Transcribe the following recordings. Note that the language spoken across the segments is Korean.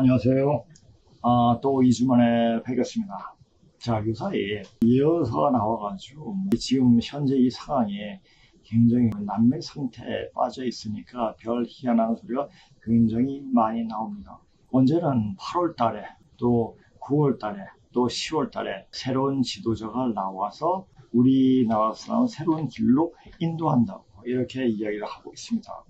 안녕하세요. 또 2주 만에 뵙겠습니다. 자, 요사이 예언서가 나와가지고 지금 현재 이 상황이 굉장히 난매 상태에 빠져 있으니까 별 희한한 소리가 굉장히 많이 나옵니다. 언제는 8월 달에 또 9월 달에 또 10월 달에 새로운 지도자가 나와서 우리나라 사람을 새로운 길로 인도한다고 이렇게 이야기를 하고 있습니다.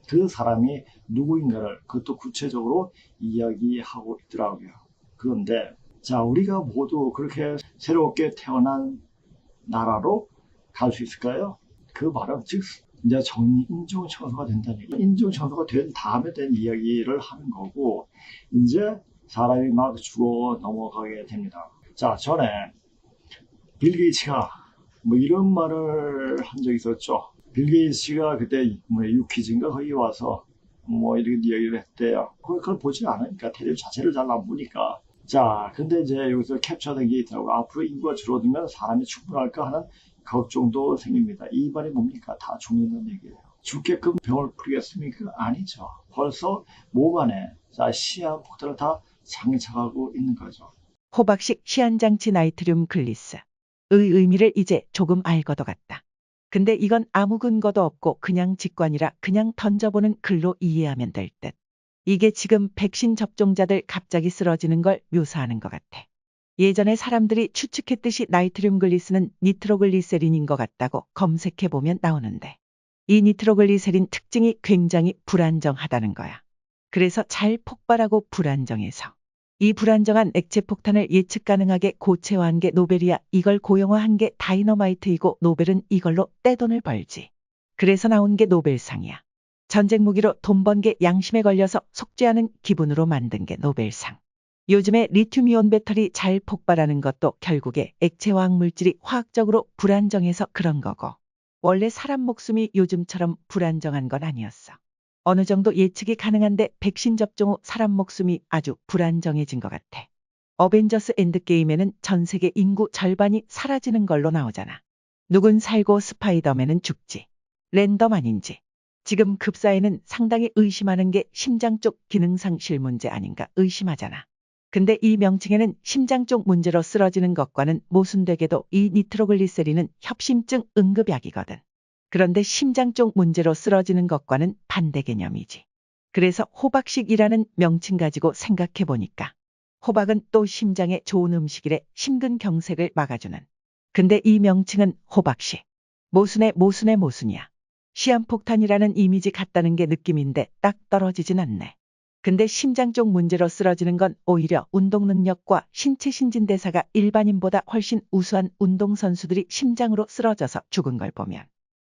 그 사람이 누구인가를 그것도 구체적으로 이야기하고 있더라고요. 그런데 자, 우리가 모두 그렇게 새롭게 태어난 나라로 갈 수 있을까요? 그 말은 즉 이제 인종청소가 된다는 얘기. 인종청소가 된 다음에 된 이야기를 하는 거고, 이제 사람이 막 죽어 넘어가게 됩니다. 자, 전에 빌 게이츠가 뭐 이런 말을 한 적이 있었죠. 빌 게이츠가 그때 뭐 유퀴즈인가 거기 와서 뭐 이렇게 이야기를 했대요. 그걸 보지 않으니까 텔레비 자체를 잘 안 보니까. 자, 근데 이제 여기서 캡처된 게 있더라고. 앞으로 인구가 줄어들면 사람이 충분할까 하는 걱정도 생깁니다. 이 말이 뭡니까? 다 죽는다는 얘기예요. 죽게끔 병을 풀겠습니까? 아니죠. 벌써 몸 안에 시한폭탄을 다 장착하고 있는 거죠. 호박식 시한장치 나이트륨 글리스의 의미를 이제 조금 알 것도 같다. 근데 이건 아무 근거도 없고 그냥 직관이라 그냥 던져보는 글로 이해하면 될 듯. 이게 지금 백신 접종자들 갑자기 쓰러지는 걸 묘사하는 것 같아. 예전에 사람들이 추측했듯이 나이트륨 글리스는 니트로글리세린인 것 같다고 검색해보면 나오는데, 이 니트로글리세린 특징이 굉장히 불안정하다는 거야. 그래서 잘 폭발하고 불안정해서 이 불안정한 액체 폭탄을 예측 가능하게 고체화한 게 노벨이야. 이걸 고형화한 게 다이너마이트이고 노벨은 이걸로 떼돈을 벌지. 그래서 나온 게 노벨상이야. 전쟁 무기로 돈 번 게 양심에 걸려서 속죄하는 기분으로 만든 게 노벨상. 요즘에 리튬이온 배터리 잘 폭발하는 것도 결국에 액체 화학 물질이 화학적으로 불안정해서 그런 거고, 원래 사람 목숨이 요즘처럼 불안정한 건 아니었어. 어느 정도 예측이 가능한데 백신 접종 후 사람 목숨이 아주 불안정해진 것 같아. 어벤져스 엔드게임에는 전 세계 인구 절반이 사라지는 걸로 나오잖아. 누군 살고 스파이더맨은 죽지. 랜덤 아닌지. 지금 급사에는 상당히 의심하는 게 심장 쪽 기능상실 문제 아닌가 의심하잖아. 근데 이 명칭에는 심장 쪽 문제로 쓰러지는 것과는 모순되게도 이 니트로글리세린은 협심증 응급약이거든. 그런데 심장 쪽 문제로 쓰러지는 것과는 반대 개념이지. 그래서 호박식이라는 명칭 가지고 생각해보니까 호박은 또 심장에 좋은 음식이래. 심근경색을 막아주는. 근데 이 명칭은 호박식. 모순의 모순이야. 시한폭탄이라는 이미지 같다는 게 느낌인데 딱 떨어지진 않네. 근데 심장 쪽 문제로 쓰러지는 건 오히려 운동 능력과 신체 신진대사가 일반인보다 훨씬 우수한 운동선수들이 심장으로 쓰러져서 죽은 걸 보면,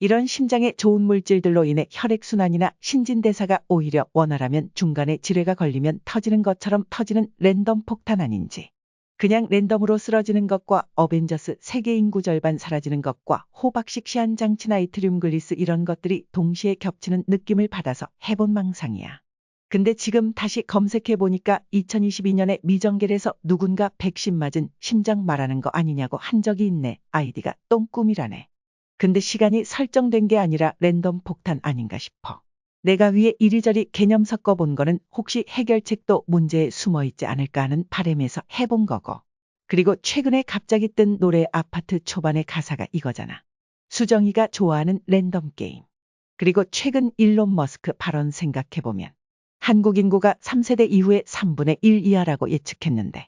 이런 심장에 좋은 물질들로 인해 혈액순환이나 신진대사가 오히려 원활하면 중간에 지뢰가 걸리면 터지는 것처럼 터지는 랜덤 폭탄 아닌지. 그냥 랜덤으로 쓰러지는 것과 어벤져스 세계 인구 절반 사라지는 것과 호박식 시한장치 나이트륨 글리스 이런 것들이 동시에 겹치는 느낌을 받아서 해본 망상이야. 근데 지금 다시 검색해보니까 2022년에 미정겔에서 누군가 백신 맞은 심장 말하는 거 아니냐고 한 적이 있네. 아이디가 똥꿈이라네. 근데 시간이 설정된 게 아니라 랜덤 폭탄 아닌가 싶어. 내가 위에 이리저리 개념 섞어본 거는 혹시 해결책도 문제에 숨어있지 않을까 하는 바람에서 해본 거고. 그리고 최근에 갑자기 뜬 노래 아파트 초반의 가사가 이거잖아. 수정이가 좋아하는 랜덤 게임. 그리고 최근 일론 머스크 발언 생각해보면 한국 인구가 3세대 이후에 3분의 1 이하라고 예측했는데,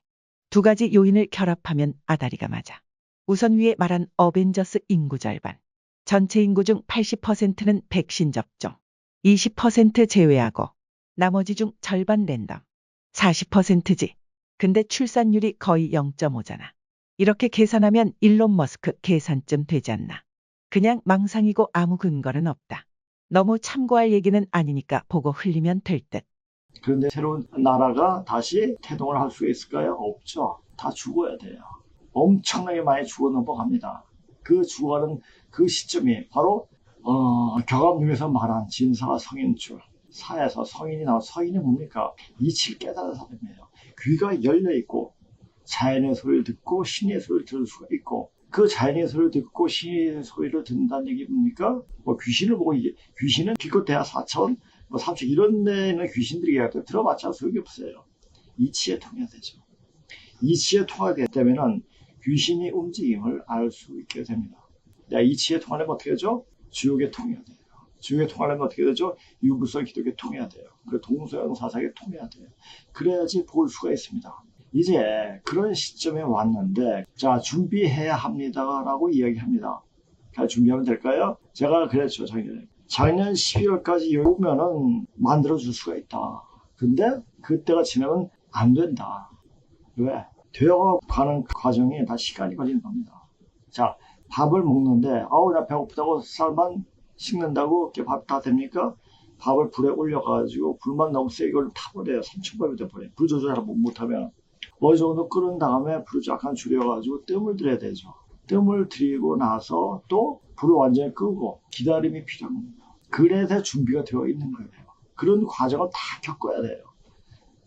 두 가지 요인을 결합하면 아다리가 맞아. 우선 위에 말한 어벤져스 인구 절반. 전체 인구 중 80%는 백신 접종. 20% 제외하고 나머지 중 절반 랜덤. 40%지. 근데 출산율이 거의 0.5잖아. 이렇게 계산하면 일론 머스크 계산쯤 되지 않나. 그냥 망상이고 아무 근거는 없다. 너무 참고할 얘기는 아니니까 보고 흘리면 될 듯. 그런데 새로운 나라가 다시 태동을 할 수 있을까요? 없죠. 다 죽어야 돼요. 엄청나게 많이 죽어 넘어갑니다. 그 죽어가는 그 시점이 바로 경암중에서 말한 진사 성인줄. 사에서 성인이 나와. 성인이 뭡니까? 이치를 깨달은 사람이에요. 귀가 열려있고 자연의 소리를 듣고 신의 소리를 들을 수가 있고, 그 자연의 소리를 듣고 신의 소리를 듣는다는 얘기 뭡니까? 뭐 귀신을 보고, 귀신은 기껏 대하 4천, 뭐 3천 이런 데는 귀신들이 들어봤자 소용이 없어요. 이치에 통해야 되죠. 이치에 통하게 되면은 귀신이 움직임을 알 수 있게 됩니다. 이치에 통하려면 어떻게 되죠? 주역에 통해야 돼요. 주역에 통하려면 어떻게 되죠? 유부성 기독에 통해야 돼요. 그 동서양 사상에 통해야 돼요. 그래야지 볼 수가 있습니다. 이제 그런 시점에 왔는데, 자, 준비해야 합니다라고 이야기합니다. 잘 준비하면 될까요? 제가 그랬죠, 작년 12월까지 여기 오면은 만들어줄 수가 있다. 근데 그때가 지나면 안 된다. 왜? 되어가는 과정이 다 시간이 걸리는 겁니다. 자, 밥을 먹는데, 나 배고프다고 쌀만 식는다고 밥 다 됩니까? 밥을 불에 올려가지고 불만 너무 세게 타버려요. 3,000밥이 돼버려요. 불 조절을 못하면. 어느 정도 끓은 다음에 불을 약간 줄여가지고 뜸을 들여야 되죠. 뜸을 들이고 나서 또 불을 완전히 끄고 기다림이 필요합니다. 그래서 준비가 되어 있는 거예요. 그런 과정을 다 겪어야 돼요.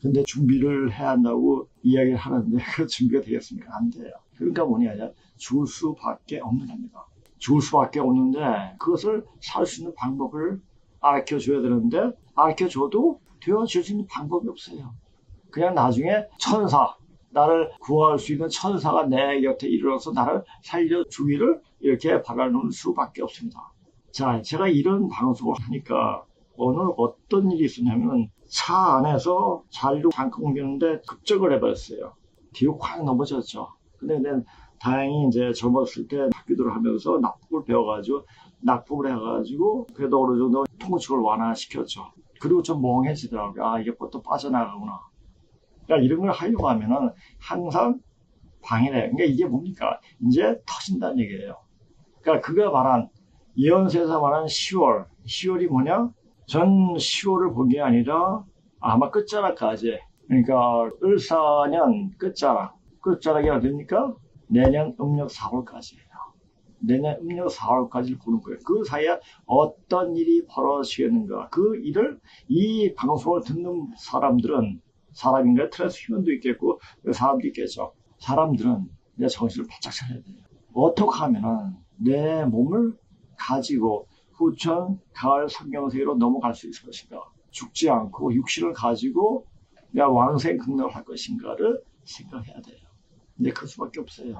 근데 준비를 해야 한다고 이야기를 하는데 그 준비가 되겠습니까? 안 돼요. 그러니까 뭐냐, 줄 수밖에 없는 겁니다. 줄 수밖에 없는데 그것을 살 수 있는 방법을 알려줘야 되는데 알려줘도 되어질 수 있는 방법이 없어요. 그냥 나중에 천사, 나를 구할 수 있는 천사가 내 곁에 이르러서 나를 살려주기를 이렇게 바라는 수밖에 없습니다. 자, 제가 이런 방송을 하니까 오늘 어떤 일이 있었냐면 차 안에서 자리로 잠깐 옮기는데 급정을 해버렸어요. 뒤로 콱 넘어졌죠. 근데 다행히 이제 젊었을 때 학교들을 하면서 낙법을 배워가지고 낙법을 해가지고 그래도 어느 정도 통증을 완화시켰죠. 그리고 좀 멍해지더라고요. 이게 또 빠져나가구나. 그러니까 이런 걸 하려고 하면은 항상 방해를 해요. 그러니까 이게 뭡니까? 이제 터진다는 얘기예요. 그러니까 그가 말한 예언서에서 말한 10월이 뭐냐? 전 10월을 본 게 아니라 아마 끝자락까지, 그러니까 을사년 끝자락이 어딥니까? 내년 음력 4월까지예요. 내년 음력 4월까지를 보는 거예요. 그 사이에 어떤 일이 벌어지겠는가? 그 일을 이 방송을 듣는 사람인가요? 트랜스휴먼도 있겠고 사람도 있겠죠. 사람들은 내 정신을 바짝 차려야 돼요. 어떻게 하면은 내 몸을 가지고 후천, 가을, 성경세계로 넘어갈 수 있을 것인가? 죽지 않고 육신을 가지고 내가 왕생 극락을 할 것인가를 생각해야 돼요. 근데 그 수밖에 없어요.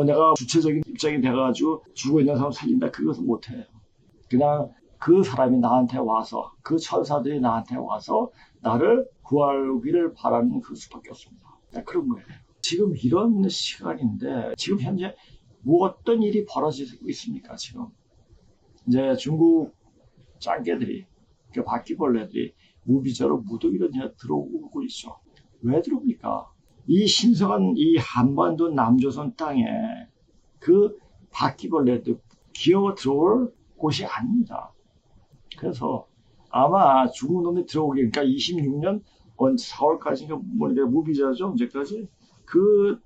내가 주체적인 입장이 돼가지고 죽어있는 사람 살린다, 그것은 못해요. 그냥 그 사람이 나한테 와서, 그 천사들이 나한테 와서 나를 구하기를 바라는 그 수밖에 없습니다. 그런 거예요. 지금 이런 시간인데 지금 현재 어떤 일이 벌어지고 있습니까? 지금 이제 중국 짱개들이, 그 바퀴벌레들이 무비자로 무더기로 들어오고 있죠. 왜 들어옵니까? 이 신성한 이 한반도 남조선 땅에 그 바퀴벌레들 기어 들어올 곳이 아닙니다. 그래서 아마 중국 놈이 들어오기, 그러니까 26년 4월까지인가 무비자죠, 언제까지? 그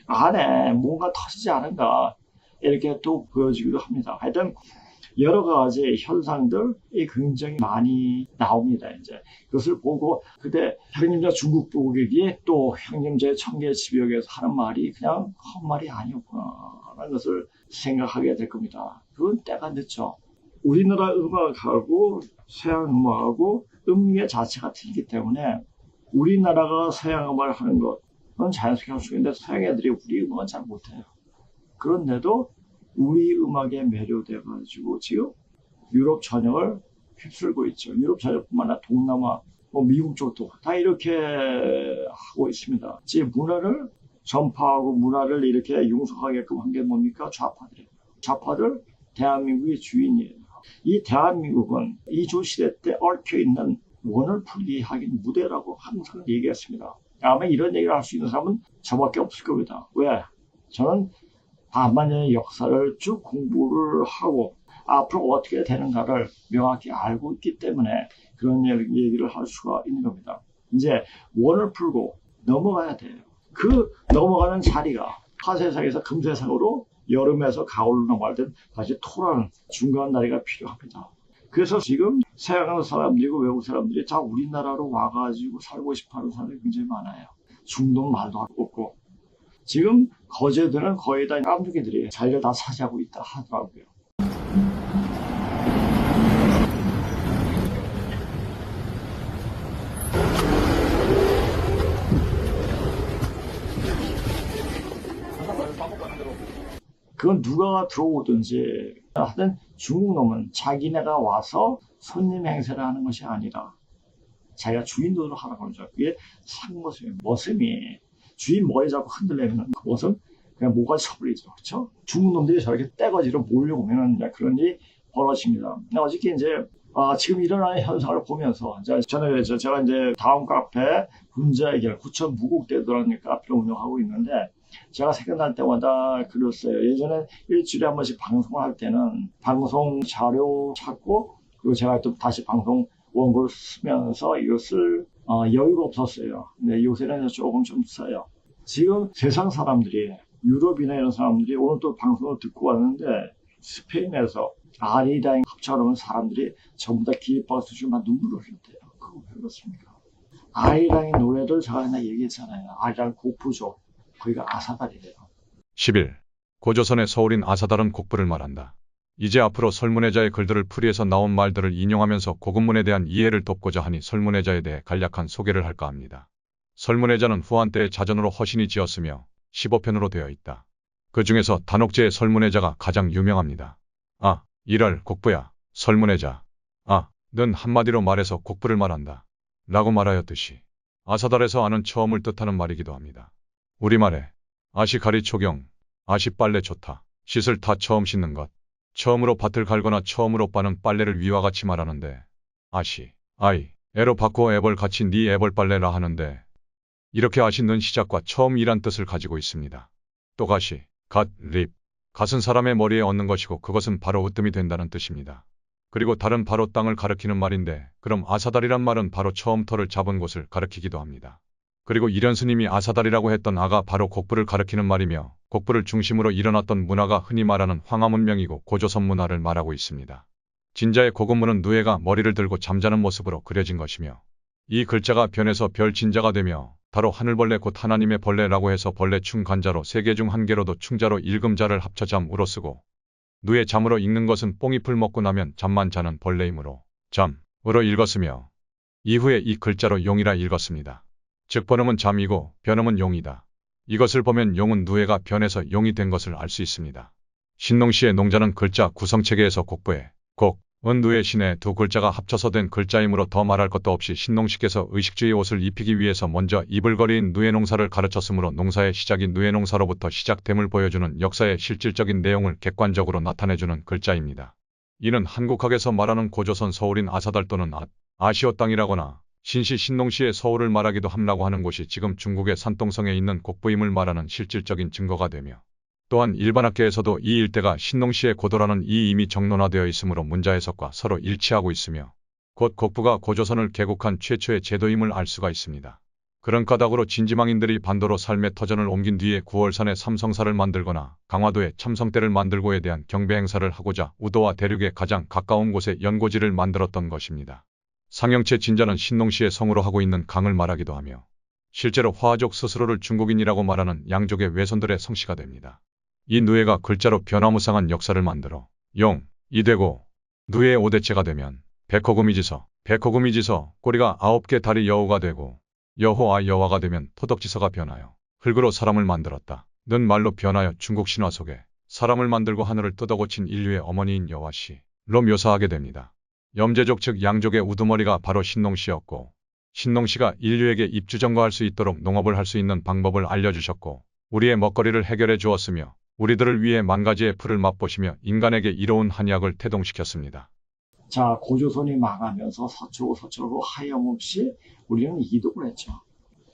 안에 뭔가 터지지 않은가 이렇게 또 보여지기도 합니다. 하여튼 여러 가지 현상들이 굉장히 많이 나옵니다. 이제 그것을 보고 그때 형님자 중국 보기에 또 형님자의 청계지벽에서 하는 말이 그냥 헛말이 아니었구나라는 것을 생각하게 될 겁니다. 그건 때가 늦죠. 우리나라 음악하고 서양 음악하고 음계 자체가 틀리기 때문에 우리나라가 서양 음악을 하는 것은 자연스럽게 할 수 있는데 서양 애들이 우리 음악은 잘 못해요. 그런데도 우리 음악에 매료돼가지고 지금 유럽 전역을 휩쓸고 있죠. 유럽 전역뿐만 아니라 동남아, 미국 쪽도 다 이렇게 하고 있습니다. 제 문화를 전파하고 문화를 이렇게 융성하게끔 한 게 뭡니까? 좌파들이에요. 좌파들 대한민국의 주인이에요. 이 대한민국은 이조시대 때 얽혀있는 원을 풀기 하긴 무대라고 항상 얘기했습니다. 아마 이런 얘기를 할 수 있는 사람은 저밖에 없을 겁니다. 왜? 저는 반만년의 역사를 쭉 공부를 하고 앞으로 어떻게 되는가를 명확히 알고 있기 때문에 그런 얘기를 할 수가 있는 겁니다. 이제 원을 풀고 넘어가야 돼요. 그 넘어가는 자리가 하세상에서 금세상으로 여름에서 가을로 넘어갈 땐 다시 토라는 중간 다리가 필요합니다. 그래서 지금 서양 사람들이고 외국 사람들이 다 우리나라로 와가지고 살고 싶어하는 사람들이 굉장히 많아요. 중동 말도 없고 지금 거제도는 거의 다 깜둥이들이 자리를 다 차지하고 있다 하더라고요. 그건 누가 들어오든지 하여튼 중국 놈은 자기네가 와서 손님 행세를 하는 것이 아니라 자기가 주인 노릇을 하라고 그러죠. 그게 상모습이에요. 모습이 주인 머리 잡고 흔들려면 그 모습 그냥 뭐가 쳐버리죠. 그렇죠? 중국 놈들이 저렇게 떼거지로 몰려오면 그런 일이 벌어집니다. 어저께 이제 지금 일어나는 현상을 보면서 저는 제가 이제 다음 카페 군자 해결 구천 무국대도라는 카페를 운영하고 있는데 제가 생각날 때마다 그랬어요. 예전에 일주일에 한 번씩 방송을 할 때는 방송 자료 찾고 그리고 제가 또 다시 방송 원고를 쓰면서 이것을 여유가 없었어요. 근데 요새는 조금 좀 써요. 지금 세상 사람들이 유럽이나 이런 사람들이 오늘 또 방송을 듣고 왔는데 스페인에서 아리랑 합창하는 사람들이 전부 다 기립박수 주고 막 눈물을 흘렸대요. 그거 왜 그렇습니까? 아리랑의 노래들 제가 옛날에 얘기했잖아요. 아리랑 곡부죠. 거기가 아사달이래요. 10일 고조선의 서울인 아사달은 곡부를 말한다. 이제 앞으로 설문회자의 글들을 풀이해서 나온 말들을 인용하면서 고급문에 대한 이해를 돕고자 하니 설문회자에 대해 간략한 소개를 할까 합니다. 설문회자는 후한 때의 자전으로 허신이 지었으며 15편으로 되어 있다. 그 중에서 단옥제의 설문회자가 가장 유명합니다. 이랄 곡부야, 설문회자. 는 한마디로 말해서 곡부를 말한다. 라고 말하였듯이 아사달에서 아는 처음을 뜻하는 말이기도 합니다. 우리말에 아시가리 초경, 아시빨래 좋다. 씻을 다 처음 씻는 것. 처음으로 밭을 갈거나 처음으로 빠는 빨래를 위와 같이 말하는데 애로 바꾸어 애벌 같이 니 애벌 빨래라 하는데 이렇게 아시는 시작과 처음이란 뜻을 가지고 있습니다. 또 갓은 사람의 머리에 얹는 것이고 그것은 바로 으뜸이 된다는 뜻입니다. 그리고 달은 바로 땅을 가리키는 말인데 그럼 아사달이란 말은 바로 처음터를 잡은 곳을 가리키기도 합니다. 그리고 이련 스님이 아사달이라고 했던 아가 바로 곡부를 가리키는 말이며 곡부를 중심으로 일어났던 문화가 흔히 말하는 황하문명이고 고조선 문화를 말하고 있습니다. 진자의 고급문은 누에가 머리를 들고 잠자는 모습으로 그려진 것이며 이 글자가 변해서 별 진자가 되며 다로 하늘벌레 곧 하나님의 벌레라고 해서 벌레 충 간자로 세 개 중 한 개로도 충자로 읽음자를 합쳐 잠으로 쓰고 누의 잠으로 읽는 것은 뽕잎을 먹고 나면 잠만 자는 벌레이므로 잠으로 읽었으며 이후에 이 글자로 용이라 읽었습니다. 즉 번음은 잠이고 변음은 용이다. 이것을 보면 용은 누에가 변해서 용이 된 것을 알 수 있습니다. 신농시의 농자는 글자 구성체계에서 곡부에 곡은 누의 신의 두 글자가 합쳐서 된 글자이므로 더 말할 것도 없이 신농시께서 의식주의 옷을 입히기 위해서 먼저 이불거리인 누의 농사를 가르쳤으므로 농사의 시작이 누의 농사로부터 시작됨을 보여주는 역사의 실질적인 내용을 객관적으로 나타내주는 글자입니다. 이는 한국학에서 말하는 고조선 서울인 아사달 또는 아시오 땅이라거나 신시 신농시의 서울을 말하기도 함라고 하는 곳이 지금 중국의 산동성에 있는 곡부임을 말하는 실질적인 증거가 되며 또한 일반학계에서도 이 일대가 신농시의 고도라는 이 이미 정론화되어 있으므로 문자 해석과 서로 일치하고 있으며 곧 곡부가 고조선을 개국한 최초의 제도임을 알 수가 있습니다. 그런 까닭으로 진지망인들이 반도로 삶의 터전을 옮긴 뒤에 9월산에 삼성사를 만들거나 강화도에 참성대를 만들고에 대한 경배 행사를 하고자 우도와 대륙에 가장 가까운 곳에 연고지를 만들었던 것입니다. 상영체 진자는 신농시의 성으로 하고 있는 강을 말하기도 하며 실제로 화족 스스로를 중국인이라고 말하는 양족의 외손들의 성씨가 됩니다. 이 누에가 글자로 변화무쌍한 역사를 만들어 용이 되고 누에의 오대체가 되면 백호금이지서 꼬리가 9개 다리 여우가 되고 여호와 여와가 되면 토덕지서가 변하여 흙으로 사람을 만들었다. 는 말로 변하여 중국 신화 속에 사람을 만들고 하늘을 뜯어고친 인류의 어머니인 여와씨로 묘사하게 됩니다. 염제족 즉 양족의 우두머리가 바로 신농시였고 신농시가 인류에게 입주정거할 수 있도록 농업을 할 수 있는 방법을 알려주셨고 우리의 먹거리를 해결해 주었으며 우리들을 위해 만 가지의 풀을 맛보시며 인간에게 이로운 한약을 태동시켰습니다. 자, 고조선이 망하면서 서초고 하염없이 우리는 이독을 했죠.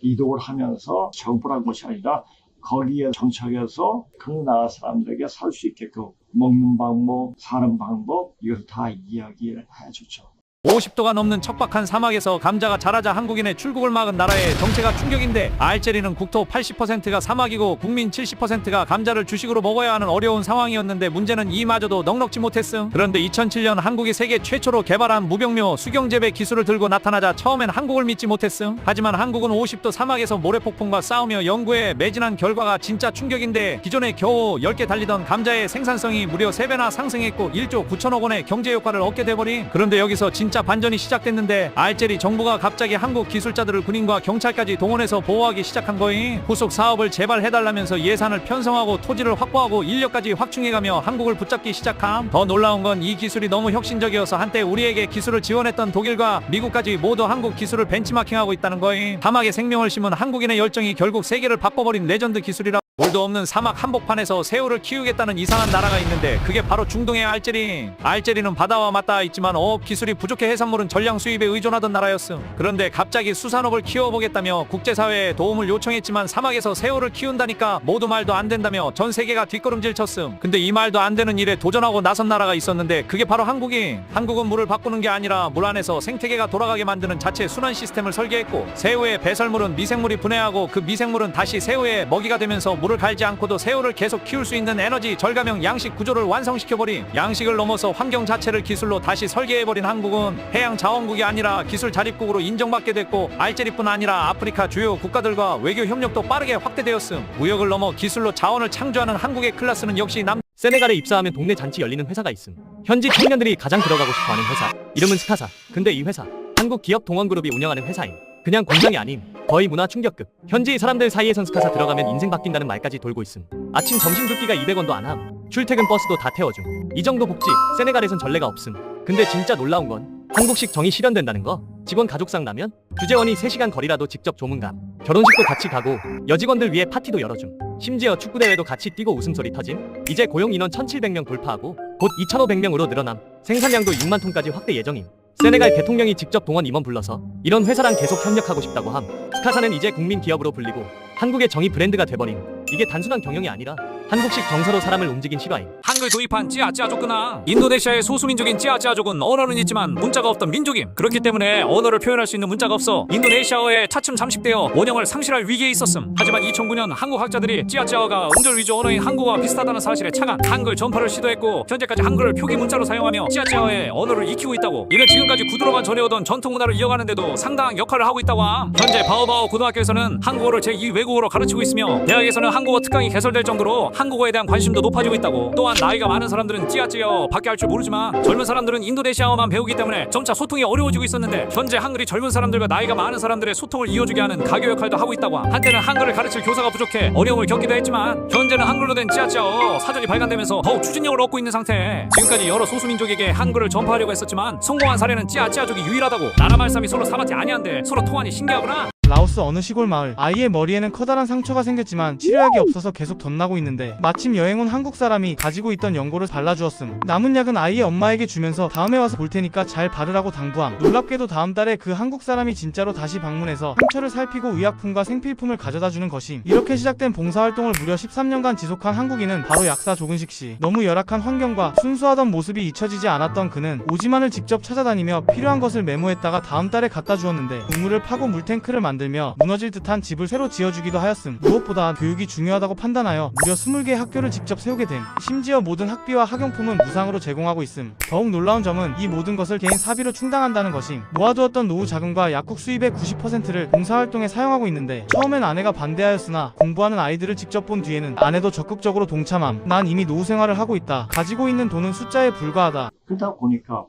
이독을 하면서 정벌한 것이 아니라 거기에 정착해서 그 나라 사람들에게 살 수 있게끔 먹는 방법, 사는 방법 이것을 다 이야기를 해주죠. 50도가 넘는 척박한 사막에서 감자가 자라자 한국인의 출국을 막은 나라의 정체가 충격인데 알제리는 국토 80%가 사막이고 국민 70%가 감자를 주식으로 먹어야 하는 어려운 상황이었는데 문제는 이마저도 넉넉지 못했음. 그런데 2007년 한국이 세계 최초로 개발한 무병묘 수경재배 기술을 들고 나타나자 처음엔 한국을 믿지 못했음. 하지만 한국은 50도 사막에서 모래폭풍과 싸우며 연구에 매진한 결과가 진짜 충격인데 기존에 겨우 10개 달리던 감자의 생산성이 무려 3배나 상승했고 1조 9천억 원의 경제 효과를 얻게 돼버린. 그런데 여기서 진짜 진짜 반전이 시작됐는데 알제리 정부가 갑자기 한국 기술자들을 군인과 경찰까지 동원해서 보호하기 시작한 거임. 후속 사업을 재발해달라면서 예산을 편성하고 토지를 확보하고 인력까지 확충해가며 한국을 붙잡기 시작함. 더 놀라운 건 이 기술이 너무 혁신적이어서 한때 우리에게 기술을 지원했던 독일과 미국까지 모두 한국 기술을 벤치마킹하고 있다는 거임. 사막에 생명을 심은 한국인의 열정이 결국 세계를 바꿔버린 레전드 기술이라. 물도 없는 사막 한복판에서 새우를 키우겠다는 이상한 나라가 있는데 그게 바로 중동의 알제리. 알제리는 바다와 맞닿아 있지만 어업 기술이 부족해 해산물은 전량 수입에 의존하던 나라였음. 그런데 갑자기 수산업을 키워보겠다며 국제사회에 도움을 요청했지만 사막에서 새우를 키운다니까 모두 말도 안 된다며 전 세계가 뒷걸음질 쳤음. 근데 이 말도 안 되는 일에 도전하고 나선 나라가 있었는데 그게 바로 한국이. 한국은 물을 바꾸는 게 아니라 물 안에서 생태계가 돌아가게 만드는 자체 순환 시스템을 설계했고, 새우의 배설물은 미생물이 분해하고 그 미생물은 다시 새우의 먹이가 되면서 물을 갈지 않고도 새우를 계속 키울 수 있는 에너지 절감형 양식 구조를 완성시켜버린, 양식을 넘어서 환경 자체를 기술로 다시 설계해버린 한국은 해양 자원국이 아니라 기술 자립국으로 인정받게 됐고, 알제리뿐 아니라 아프리카 주요 국가들과 외교 협력도 빠르게 확대되었음. 무역을 넘어 기술로 자원을 창조하는 한국의 클래스는 역시 세네갈에 입사하면 동네 잔치 열리는 회사가 있음. 현지 청년들이 가장 들어가고 싶어하는 회사. 이름은 스카사. 근데 이 회사 한국 기업 동원그룹이 운영하는 회사임. 그냥 공장이 아님 거의 문화 충격급. 현지 사람들 사이에선 스카사 들어가면 인생 바뀐다는 말까지 돌고 있음. 아침 점심 두 끼가 200원도 안 함. 출퇴근 버스도 다 태워줌. 이 정도 복지 세네갈에선 전례가 없음. 근데 진짜 놀라운 건 한국식 정이 실현된다는 거. 직원 가족상 나면 주재원이 3시간 거리라도 직접 조문감. 결혼식도 같이 가고 여직원들 위해 파티도 열어줌. 심지어 축구대회도 같이 뛰고 웃음소리 터짐. 이제 고용 인원 1700명 돌파하고 곧 2500명으로 늘어남. 생산량도 6만 톤까지 확대 예정임. 세네갈 대통령이 직접 동원 임원 불러서 이런 회사랑 계속 협력하고 싶다고 함. 스카사는 이제 국민 기업으로 불리고 한국의 정의 브랜드가 돼버림. 이게 단순한 경영이 아니라 한국식 정서로 사람을 움직인 실화임. 한글 도입한 찌아찌아족구나. 인도네시아의 소수민족인 찌아찌아족은 언어는 있지만 문자가 없던 민족임. 그렇기 때문에 언어를 표현할 수 있는 문자가 없어 인도네시아어에 차츰 잠식되어 원형을 상실할 위기에 있었음. 하지만 2009년 한국 학자들이 찌아찌아어가 음절 위주 언어인 한국어와 비슷하다는 사실에 착안 한글 전파를 시도했고, 현재까지 한글을 표기 문자로 사용하며 찌아찌아어의 언어를 익히고 있다고. 이는 지금까지 구두로만 전해오던 전통 문화를 이어가는데도 상당한 역할을 하고 있다고 함. 현재 바오바오 고등학교에서는 한국어를 제2 외국어로 가르치고 있으며, 대학에서는 한국어 특강이 개설될 정도로 한국어에 대한 관심도 높아지고 있다고. 또한 나이가 많은 사람들은 찌아찌아어 밖에 할 줄 모르지만 젊은 사람들은 인도네시아어만 배우기 때문에 점차 소통이 어려워지고 있었는데, 현재 한글이 젊은 사람들과 나이가 많은 사람들의 소통을 이어주게 하는 가교 역할도 하고 있다고 함. 한때는 한글을 가르칠 교사가 부족해 어려움을 겪기도 했지만 현재는 한글로 된 찌아찌아어 사전이 발간되면서 더욱 추진력을 얻고 있는 상태. 지금까지 여러 소수민족에게 한글을 전파하려고 했었지만 성공한 사례는 찌아찌아족이 유일하다고. 나라 말싸움이 서로 사바지 아니한데 서로 통하니 신기하구나. 라오스 어느 시골 마을. 아이의 머리에는 커다란 상처가 생겼지만 치료약이 없어서 계속 덧나고 있는데 마침 여행 온 한국 사람이 가지고 있던 연고를 발라주었음. 남은 약은 아이의 엄마에게 주면서 다음에 와서 볼 테니까 잘 바르라고 당부함. 놀랍게도 다음 달에 그 한국 사람이 진짜로 다시 방문해서 상처를 살피고 의약품과 생필품을 가져다주는 것임. 이렇게 시작된 봉사활동을 무려 13년간 지속한 한국인은 바로 약사 조근식 씨. 너무 열악한 환경과 순수하던 모습이 잊혀지지 않았던 그는 오지만을 직접 찾아다니며 필요한 것을 메모했다가 다음 달에 갖다 주었는데, 우물을 파고 물탱크를 만들며 무너질 듯한 집을 새로 지어주기도 하였음. 무엇보다 교육이 중요하다고 판단하여 무려 20개의 학교를 직접 세우게 됨. 심지어 모든 학비와 학용품은 무상으로 제공하고 있음. 더욱 놀라운 점은 이 모든 것을 개인 사비로 충당한다는 것임. 모아두었던 노후 자금과 약국 수입의 90%를 봉사활동에 사용하고 있는데, 처음엔 아내가 반대하였으나 공부하는 아이들을 직접 본 뒤에는 아내도 적극적으로 동참함. 난 이미 노후 생활을 하고 있다. 가지고 있는 돈은 숫자에 불과하다. 그러다 보니까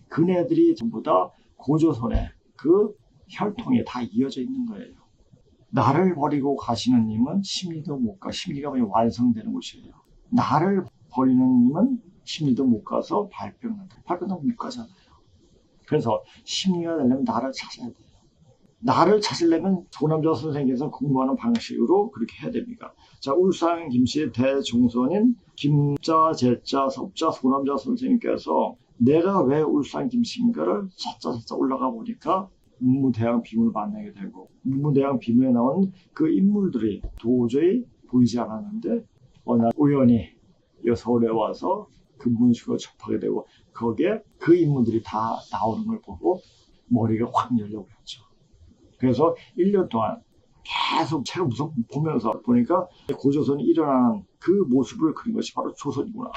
그네들이 전부 다 고조선에 그 혈통이 다 이어져 있는 거예요. 나를 버리고 가시는 님은 심리도 못 가. 심리가 완성되는 곳이에요. 나를 버리는 님은 심리도 못 가서 발병도 못 가잖아요. 그래서 심리가 되려면 나를 찾아야 돼요. 나를 찾으려면 소남자 선생님께서 공부하는 방식으로 그렇게 해야 됩니다. 자, 울산 김씨의 대종선인 김자, 제자, 섭자, 소남자 선생님께서 내가 왜 울산 김씨인가를 차차 올라가 보니까 문무대왕 비문을 만나게 되고, 문무대왕 비문에 나온 그 인물들이 도저히 보이지 않았는데 어느 날 우연히 서울에 와서 그 문식을 접하게 되고, 거기에 그 인물들이 다 나오는 걸 보고 머리가 확 열려버렸죠. 그래서 1년 동안 계속 책을 보면서 보니까 고조선이 일어나는 그 모습을 그린 것이 바로 조선이구나.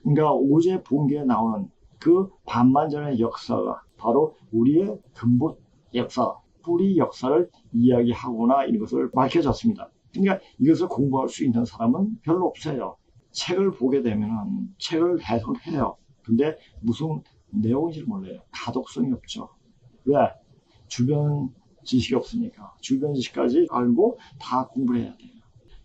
그러니까 어제 본 게 나오는 그 반만전의 역사가 바로 우리의 근본 역사, 뿌리 역사를 이야기하거나 이런 것을 밝혀졌습니다. 그러니까 이것을 공부할 수 있는 사람은 별로 없어요. 책을 보게 되면 책을 해석해요. 근데 무슨 내용인지를 몰라요. 가독성이 없죠. 왜? 주변 지식이 없으니까. 주변 지식까지 알고 다 공부를 해야 돼요.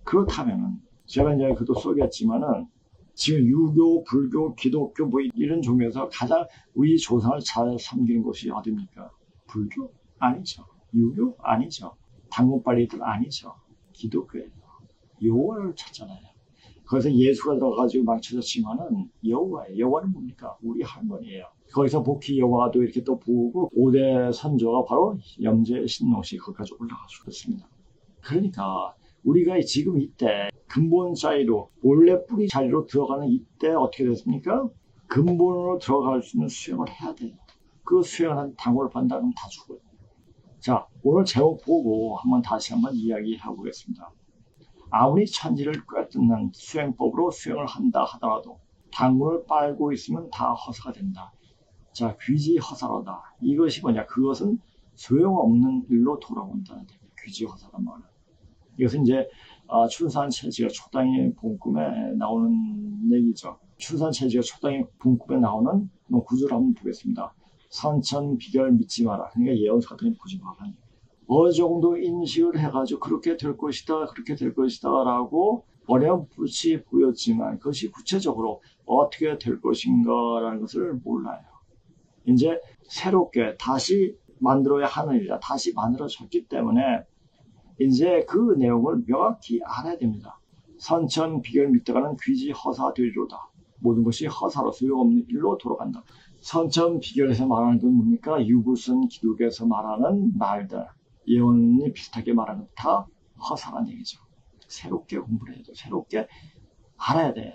그렇다면은 제가 이제 그도 쏘겠지만은 지금 유교, 불교, 기독교 뭐 이런 종교에서 가장 우리 조상을 잘 섬기는 곳이 어디입니까? 불교? 아니죠. 유교? 아니죠. 당군빨리들 아니죠. 기독교예요. 여호와를 찾잖아요. 거기서 예수가 들어가지고 망쳐졌지만은 여호와예요. 여호와는 뭡니까? 우리 할머니예요. 거기서 복희 여호와도 이렇게 또 보고 5대 선조가 바로 염제 신농씨 거기까지 올라갈 수 있습니다. 그러니까 우리가 지금 이때 근본 자리로 원래 뿌리 자리로 들어가는 이때 어떻게 됐습니까? 근본으로 들어갈 수 있는 수행을 해야 돼요. 그 수행을 당골을 판다면 다 죽어요. 자, 오늘 제목 보고 다시 한번 이야기해 보겠습니다. 아무리 천지를 꿰뚫는 수행법으로 수행을 한다 하더라도 당군을 빨고 있으면 다 허사가 된다. 자, 귀지허사로다. 이것이 뭐냐? 그것은 소용없는 일로 돌아온다는 얘기예요. 귀지허사란 말은. 이것은 이제 춘산체지가 초당의 본꿈에 나오는 얘기죠. 춘산체지가 초당의 본꿈에 나오는 구조를 한번 보겠습니다. 선천비결 믿지 마라. 그러니까 예언서 같은 거 보지 마라. 어느 정도 인식을 해가지고 그렇게 될 것이다, 그렇게 될 것이다 라고 어렴풋이 보였지만 그것이 구체적으로 어떻게 될 것인가라는 것을 몰라요. 이제 새롭게 다시 만들어야 하는 일이라 다시 만들어졌기 때문에 이제 그 내용을 명확히 알아야 됩니다. 선천비결 믿다가는 귀지허사 되리로다. 모든 것이 허사로 소용없는 일로 돌아간다. 선천비결에서 말하는 건 뭡니까? 유구선 기독에서 말하는 말들, 예언이 비슷하게 말하는 것 다 허사란 얘기죠. 새롭게 공부를 해야 돼요. 새롭게 알아야 돼요.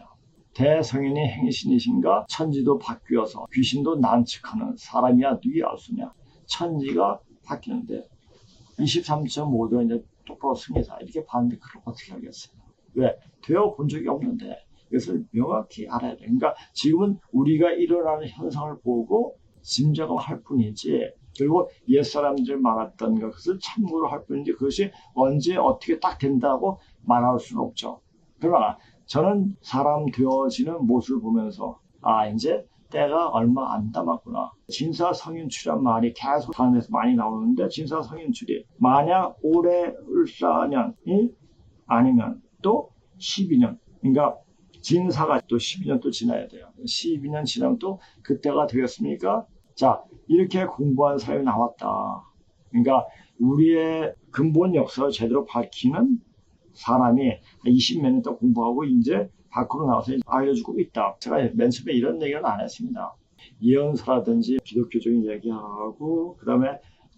대성인이 행신이신가? 천지도 바뀌어서 귀신도 난측하는 사람이야 누이 알수냐? 천지가 바뀌는데 23.5도 이제 똑바로 씁니다. 이렇게 봤는데 그걸 어떻게 알겠어요? 왜? 되어 본 적이 없는데 이것을 명확히 알아야 돼요. 그러니까 지금은 우리가 일어나는 현상을 보고 짐작할 뿐이지 그리고 옛사람들 말했던 것을 참고로 할 뿐이지 그것이 언제 어떻게 딱 된다고 말할 수는 없죠. 그러나 저는 사람 되어지는 모습을 보면서 이제 때가 얼마 안 남았구나. 진사성인추란 말이 계속 다른 데서 많이 나오는데 진사성인추리 만약 올해 을사년이 아니면 또 12년 그러니까 진사가 또 12년 또 지나야 돼요. 12년 지나면 또 그때가 되겠습니까? 자, 이렇게 공부한 사람이 나왔다. 그러니까 우리의 근본 역사를 제대로 밝히는 사람이 20몇 년 동안 공부하고 이제 밖으로 나와서 알려주고 있다. 제가 맨 처음에 이런 얘기는 안 했습니다. 예언서라든지 기독교적인 얘기하고 그 다음에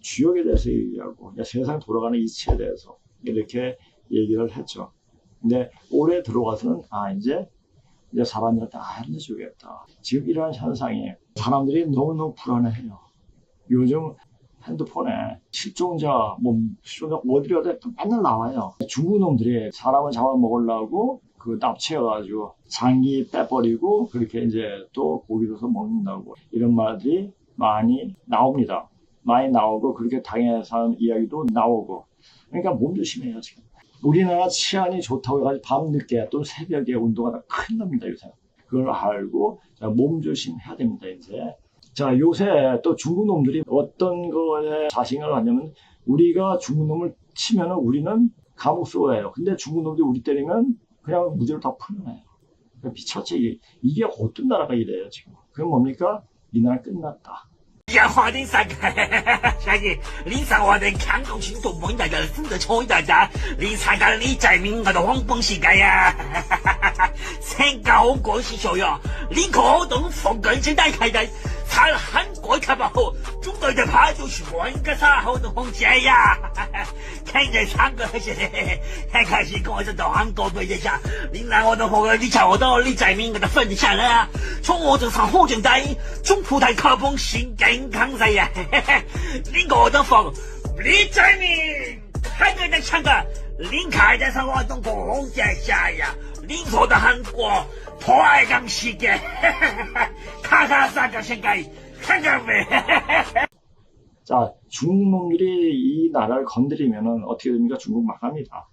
주역에 대해서 얘기하고 세상 돌아가는 이치에 대해서 이렇게 얘기를 했죠. 근데 올해 들어가서는 이제 사람들한테 알려주겠다. 지금 이러한 현상이 사람들이 너무너무 불안해해요. 요즘 핸드폰에 실종자 어디 가도 맨날 나와요. 중국 놈들이 사람을 잡아먹으려고 납치해가지고 장기 빼버리고 그렇게 이제 또 고기 줘서 먹는다고 이런 말들이 많이 나옵니다. 많이 나오고 그렇게 당해서 이야기도 나오고 그러니까 몸조심해요 지금. 우리나라 치안이 좋다고 해가지고 밤늦게 또 새벽에 운동하다 큰일 납니다 요새. 그걸 알고 몸조심해야 됩니다 이제. 자, 요새 또 중국 놈들이 어떤 거에 자신감을 갖냐면 우리가 중국 놈을 치면은 우리는 감옥 쏘아요. 근데 중국 놈들이 우리 때리면 그냥 무죄로 다 풀려나요. 미쳤지. 이게 어떤 나라가 이래요 지금. 그럼 뭡니까? 이 나라 끝났다. 呀，华灯三开，下去你三华灯强攻群众，蒙大家死得冲大家，你参加你在民我的黄崩膝盖呀，参加我过去学呀，你可动风格之大开的，才韩国看吧后，中国的怕就是换个啥好的红线呀，看着唱歌是还开始跟我这到韩国对一下，你拿我的火，你瞧我到你在民我的分下来啊，从我这上火箭带，中葡萄卡崩心健康噻呀，你我的风，你在民看着在唱歌，你看着上我的红线下呀，你说的韩国。 破坏강시계 카카사가 생각이 생각해. 자, 중국 놈들이 이 나라를 건드리면은 어떻게 됩니까? 중국 망합니다.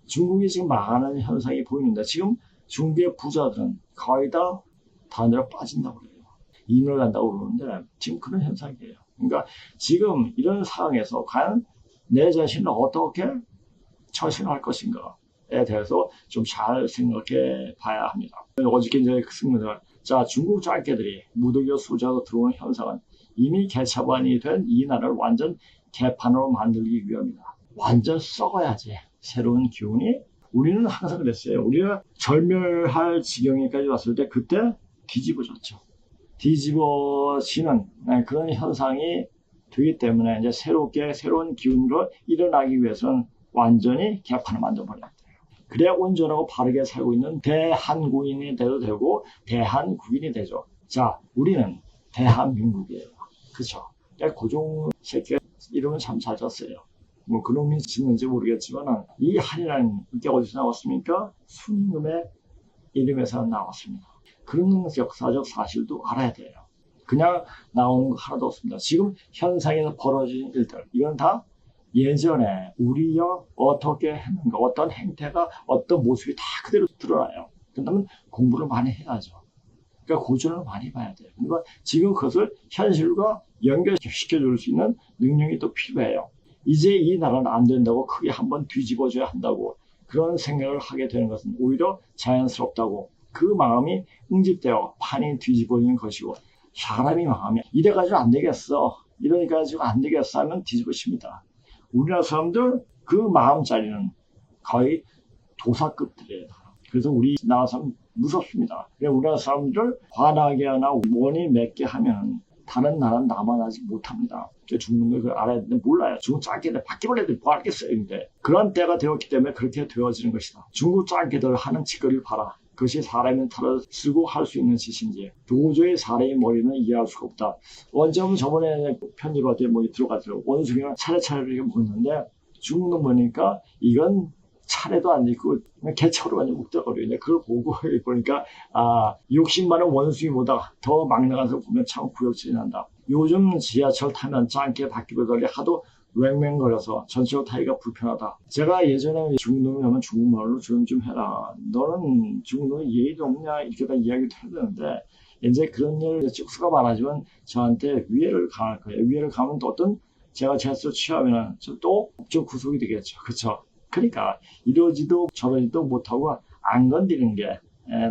중국이 지금 망하는 현상이 보이는데 지금 중국의 부자들은 거의 다 다른 데로 빠진다고 그래요. 이민을 간다고 그러는데 지금 그런 현상이에요. 그러니까 지금 이런 상황에서 과연 내 자신을 어떻게 처신할 것인가에 대해서 좀 잘 생각해 봐야 합니다. 어저께 이제 그 승무들, 자, 중국 짤개들이 무더기와 수자로 들어오는 현상은 이미 개차반이 된 이 나라를 완전 개판으로 만들기 위함이다. 완전 썩어야지. 새로운 기운이. 우리는 항상 그랬어요. 우리가 절멸할 지경에까지 왔을 때 그때 뒤집어졌죠. 뒤집어지는 그런 현상이 되기 때문에 이제 새롭게 새로운 기운으로 일어나기 위해서는 완전히 개판을 만들어버려야 돼요. 그래야 온전하고 바르게 살고 있는 대한국인이 돼도 되고 대한국인이 되죠. 자, 우리는 대한민국이에요. 그쵸? 고종 새끼가 이름은 참 잘 졌어요. 뭐 그놈이 짓는지 모르겠지만 이 한이라는 게 어디서 나왔습니까? 순금의 이름에서 나왔습니다. 그런 역사적 사실도 알아야 돼요. 그냥 나오는 거 하나도 없습니다. 지금 현상에서 벌어진 일들, 이건 다 예전에 우리가 어떻게 했는가, 어떤 행태가, 어떤 모습이 다 그대로 드러나요. 그렇다면 공부를 많이 해야죠. 그러니까 고전을 많이 봐야 돼요. 그러니까 지금 그것을 현실과 연결시켜줄 수 있는 능력이 또 필요해요. 이제 이 나라는 안 된다고 크게 한번 뒤집어줘야 한다고 그런 생각을 하게 되는 것은 오히려 자연스럽다고 그 마음이 응집되어 판이 뒤집어지는 것이고 사람이 마음이 이래가지고 안 되겠어. 이러니까지고 안 되겠어 하면 뒤집어집니다. 우리나라 사람들 그 마음자리는 거의 도사급들이에요. 그래서 우리나라 사람 무섭습니다. 우리나라 사람들 화나게 하나 원이 맺게 하면 다른 나라는 남아나지 못합니다. 죽는 걸 알아야 되는데 몰라요. 중국 짱개들 바퀴벌레들 뭐 알겠어요. 근데 그런 때가 되었기 때문에 그렇게 되어지는 것이다. 중국 짱개들 하는 짓거리를 봐라. 그것이 사람의 탈을 쓰고 할 수 있는 짓인지 도저히 사람의 머리는 이해할 수가 없다. 원점은 저번에 편집할 때 뭐 들어가더라고요. 원숭이가 차례차례 이렇게 먹는데 중국 놈 보니까 이건 차례도 안 있고 그냥 개처럼 완전 묵적거려요. 그걸 보고 보니까 아, 60만 원 원숭이보다 더 막 나가서 보면 참 구역질이 난다. 요즘 지하철 타면 짱게 바퀴벌레 하도 왱왱거려서 전철 타기가 불편하다. 제가 예전에 중국놈이 하면 중국말로 좀 해라. 너는 중국놈이 예의도 없냐 이렇게 다 이야기도 해야 되는데 이제 그런 일 수가 많아지면 저한테 위해를 가할 거예요. 위해를 가면 또 어떤 제가 제스처 취하면 또 법적 구속이 되겠죠. 그렇죠? 그러니까 이러지도 저러지도 못하고 안 건드리는 게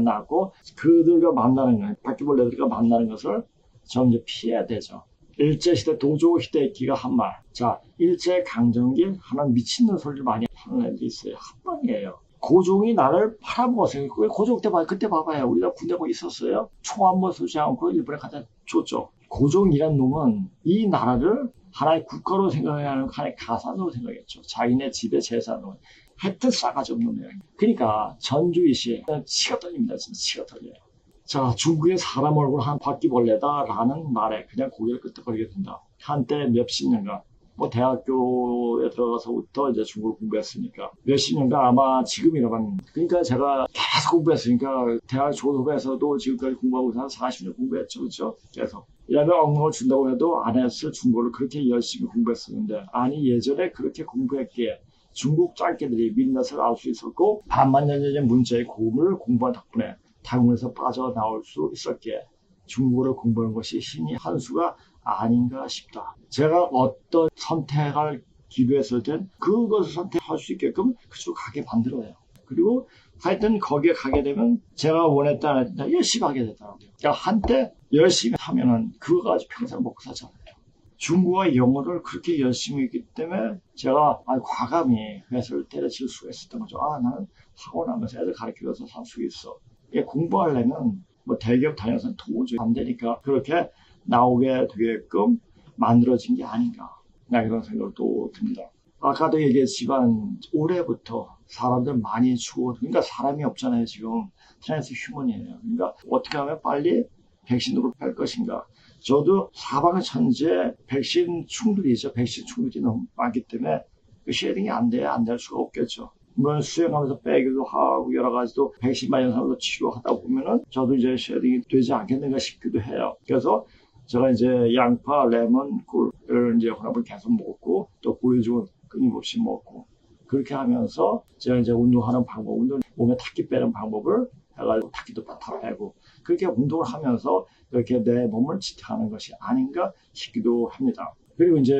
낫고 그들과 만나는 거, 바퀴벌레들과 만나는 것을 좀 이제 피해야 되죠. 일제시대 도조히데키가 한 말. 자, 일제강점기 하는 미친놈 소리를 많이 하는 애들이 있어요. 한 번이에요. 고종이 나를 팔아먹었어요. 고종 때 그때 봐봐요. 우리가 군대 거기 있었어요. 총 한 번 쏘지 않고 일본에 갖다 줬죠. 고종이란 놈은 이 나라를 하나의 국가로 생각해야 하는 하나의 가산으로 생각했죠. 자기네 집의 재산으로. 하여튼 싸가지 없는 놈이에요. 그러니까 전주이시 치가 떨립니다. 진짜 치가 떨려요. 자, 중국의 사람 얼굴 한 바퀴벌레다라는 말에 그냥 고개를 끄덕거리게 된다. 한때 몇십 년간 뭐 대학교에 들어가서부터 이제 중국을 공부했으니까 몇십 년간 아마 지금이라면 그러니까 제가 계속 공부했으니까 대학 졸업해서도 지금까지 공부하고 한 40년 공부했죠. 그렇죠? 계속. 이라면 엉망을 준다고 해도 안 했을 중국어를 그렇게 열심히 공부했었는데 아니 예전에 그렇게 공부했기에 중국 짱개들이 민낯을 알 수 있었고 반만 년 전에 문자의 고음을 공부한 덕분에 당문에서 빠져나올 수 있었기에 중국어를 공부하는 것이 힘이 한 수가 아닌가 싶다. 제가 어떤 선택을 기도했을 땐 그것을 선택할 수 있게끔 그쪽으로 가게 만들어요. 그리고 하여튼 거기에 가게 되면 제가 원했다 안 했다 열심히 하게 되더라고요. 그러니까 한때 열심히 하면은 그거 가지고 평생 먹고 살잖아요. 중국어 영어를 그렇게 열심히 했기 때문에 제가 과감히 회사를 때려칠 수가 있었던 거죠. 나는 학원 하면서 애들 가르치면서 살 수 있어. 공부하려면 뭐 대기업 다녀서는 도저히 안 되니까 그렇게 나오게 되게끔 만들어진 게 아닌가. 이런 생각도 듭니다. 아까도 얘기했지만 올해부터 사람들 많이 죽어. 그러니까 사람이 없잖아요. 지금 트랜스 휴먼이에요. 그러니까 어떻게 하면 빨리 백신으로 할 것인가. 저도 사방천지에 백신 충돌이죠. 백신 충돌이 너무 많기 때문에 쉐딩이 안 될 수가 없겠죠. 물론 수행하면서 빼기도 하고 여러 가지도 백신 맞은 사람도 치료하다 보면은 저도 이제 쉐딩이 되지 않겠는가 싶기도 해요. 그래서 제가 이제 양파, 레몬, 꿀을 이제 혼합을 계속 먹고 또 보여주고 끊임없이 먹고 그렇게 하면서 제가 이제 운동하는 방법, 몸에 탁기 빼는 방법을 해가지고 탁기도 다 빼고 그렇게 운동을 하면서 이렇게 내 몸을 지탱하는 것이 아닌가 싶기도 합니다. 그리고 이제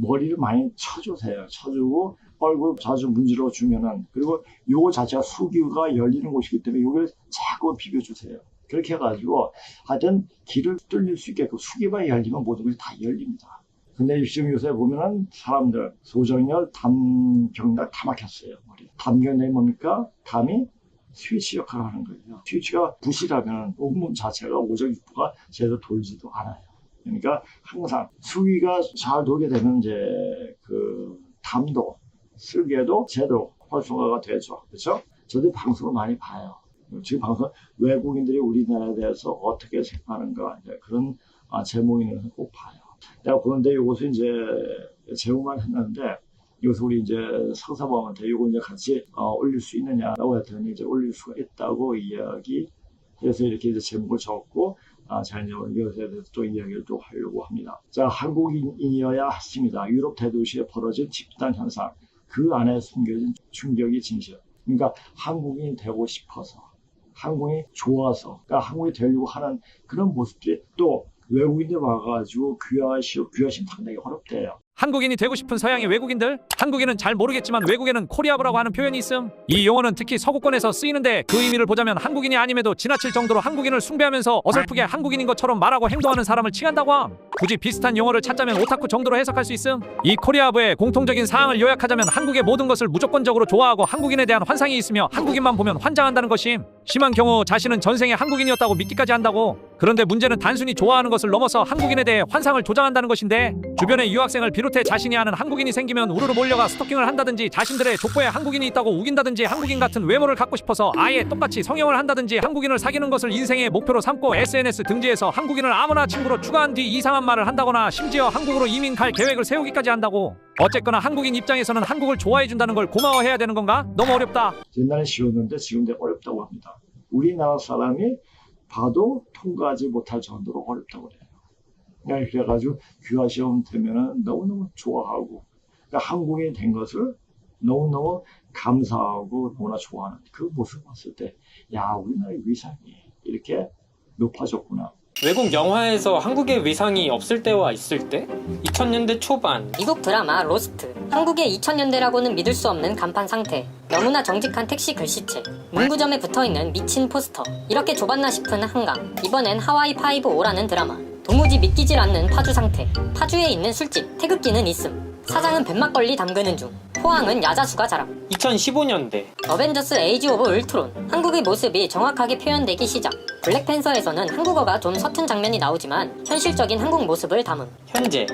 머리를 많이 쳐주세요. 쳐주고 얼굴 자주 문질러 주면은, 그리고 요거 자체가 수기가 열리는 곳이기 때문에 요걸 자꾸 비벼주세요. 그렇게 해가지고 하여튼 길을 뚫릴 수 있게끔 수기가 열리면 모든 것이 다 열립니다. 근데 지금 요새 보면은 사람들 소정열, 담경락 다 막혔어요. 머리. 담경락이 뭡니까? 담이 스위치 역할을 하는 거예요. 스위치가 부실하면 온몸 자체가 오장육부가 제대로 돌지도 않아요. 그러니까 항상 수위가 잘 돌게 되면 이제 그 담도 쓸개도 제대로 활성화가 되죠. 그렇죠? 저도 방송을 많이 봐요. 지금 방송 외국인들이 우리나라에 대해서 어떻게 생각하는가 그런 제목이 있는 걸 꼭 봐요. 내가 보는데 이것을 이제 제목만 했는데 이것을 우리 이제 상사범한테 이거 이제 같이 올릴 수 있느냐라고 했더니 이제 올릴 수가 있다고 이야기해서 이렇게 이제 제목을 적었고 자 이제 이것에 대해서 또 이야기를 또 하려고 합니다. 자, 한국인이어야 했습니다. 유럽 대도시에 벌어진 집단 현상, 그 안에 숨겨진 충격이 진실. 그러니까 한국인이 되고 싶어서, 한국이 좋아서, 그러니까 한국이 되려고 하는 그런 모습들이 또 외국인들 와가지고 귀화심 상당히 어렵대요. 한국인이 되고 싶은 서양의 외국인들? 한국인은 잘 모르겠지만 외국에는 코리아브라고 하는 표현이 있음. 이 용어는 특히 서구권에서 쓰이는데 그 의미를 보자면 한국인이 아님에도 지나칠 정도로 한국인을 숭배하면서 어설프게 한국인인 것처럼 말하고 행동하는 사람을 칭한다고 함. 굳이 비슷한 용어를 찾자면 오타쿠 정도로 해석할 수 있음. 이 코리아브의 공통적인 사항을 요약하자면 한국의 모든 것을 무조건적으로 좋아하고 한국인에 대한 환상이 있으며 한국인만 보면 환장한다는 것임. 심한 경우 자신은 전생에 한국인이었다고 믿기까지 한다고. 그런데 문제는 단순히 좋아하는 것을 넘어서 한국인에 대해 환상을 조장한다는 것인데, 주변의 유학생을 비롯해 자신이 아는 한국인이 생기면 우르르 몰려가 스토킹을 한다든지 자신들의 족보에 한국인이 있다고 우긴다든지 한국인 같은 외모를 갖고 싶어서 아예 똑같이 성형을 한다든지 한국인을 사귀는 것을 인생의 목표로 삼고 SNS 등지에서 한국인을 아무나 친구로 추가한 뒤 이상한 말을 한다거나 심지어 한국으로 이민 갈 계획을 세우기까지 한다고. 어쨌거나 한국인 입장에서는 한국을 좋아해준다는 걸 고마워해야 되는 건가? 너무 어렵다. 옛날에 쉬웠는데 지금 어렵다고 합니다. 우리나라 사람이 봐도 통과하지 못할 정도로 어렵다고 그래요. 그래가지고 귀화시험 되면은 너무너무 좋아하고, 그러니까 한국인이 된 것을 너무너무 감사하고 너무나 좋아하는 그 모습을 봤을 때, 야, 우리나라의 위상이 이렇게 높아졌구나. 외국 영화에서 한국의 위상이 없을 때와 있을 때 2000년대 초반 미국 드라마 로스트, 한국의 2000년대라고는 믿을 수 없는 간판 상태, 너무나 정직한 택시 글씨체, 문구점에 붙어있는 미친 포스터, 이렇게 좁았나 싶은 한강. 이번엔 하와이 5-5라는 드라마, 도무지 믿기질 않는 파주 상태. 파주에 있는 술집, 태극기는 있음. 사장은 뱃막걸리 담그는 중. 포항은 야자수가 자랑. 2015년대 어벤져스 에이지 오브 울트론, 한국의 모습이 정확하게 표현되기 시작. 블랙팬서에서는 한국어가 좀 서툰 장면이 나오지만 현실적인 한국 모습을 담음. 현재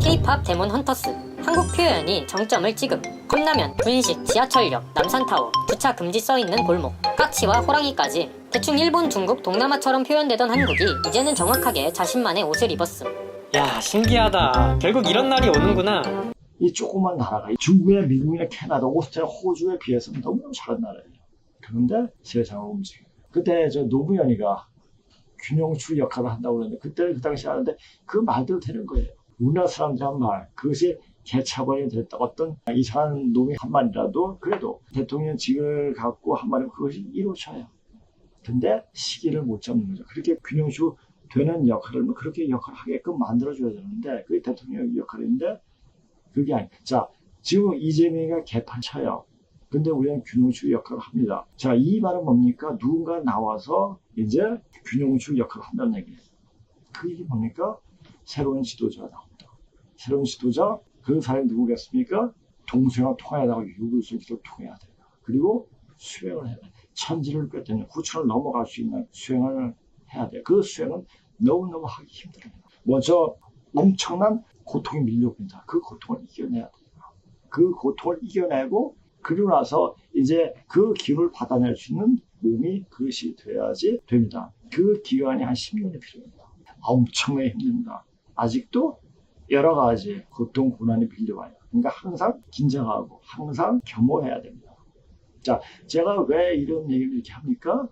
K-팝 데몬 헌터스, 한국 표현이 정점을 찍음. 컵라면, 분식, 지하철역, 남산타워, 주차 금지 써있는 골목, 까치와 호랑이까지 대충 일본, 중국, 동남아처럼 표현되던 한국이 이제는 정확하게 자신만의 옷을 입었음. 야, 신기하다. 결국 이런 날이 오는구나. 이 조그만 나라가 중국이나 미국이나 캐나다, 오스트레일리아, 호주에 비해서는 너무너무 작은 나라예요. 그런데 세상을 움직여요. 그때 저 노무현이가 균형추 역할을 한다고 그러는데, 그때 그 당시에 하는데 그 말대로 되는 거예요. 우리나라 사람들이 한 말, 그것이 개차반이 됐다. 어떤 이상한 놈이 한 말이라도 그래도 대통령직을 갖고 한 말이면 그것이 이루어져요. 근데 시기를 못 잡는 거죠. 그렇게 균형추 되는 역할을 그렇게 역할을 하게끔 만들어줘야 되는데, 그게 대통령 역할인데 그게 아니. 자, 지금 이재명이가 개판 쳐요. 근데 우리는 균형추 역할을 합니다. 자, 이 말은 뭡니까? 누군가 나와서 이제 균형추 역할을 한다는 얘기예요. 그 얘기 뭡니까? 새로운 지도자가 나옵니다. 새로운 지도자, 그 사람이 누구겠습니까? 동서양 통하다가 유구술기를 통해야 돼요. 그리고 수행을 해야 돼요. 천지를 꿰뚫는 구천을 넘어갈 수 있는 수행을 해야 돼요. 그 수행은 너무너무 하기 힘들어요. 먼저 엄청난 고통이 밀려옵니다. 그 고통을 이겨내야 돼요. 그 고통을 이겨내고 그리고 나서 이제 그 기운을 받아낼 수 있는 몸이 그것이 돼야지 됩니다. 그 기간이 한 10년이 필요합니다. 엄청나게 힘듭니다. 아직도 여러 가지 고통, 고난이 밀려와요. 그러니까 항상 긴장하고 항상 겸허해야 됩니다. 자, 제가 왜 이런 얘기를 이렇게 합니까?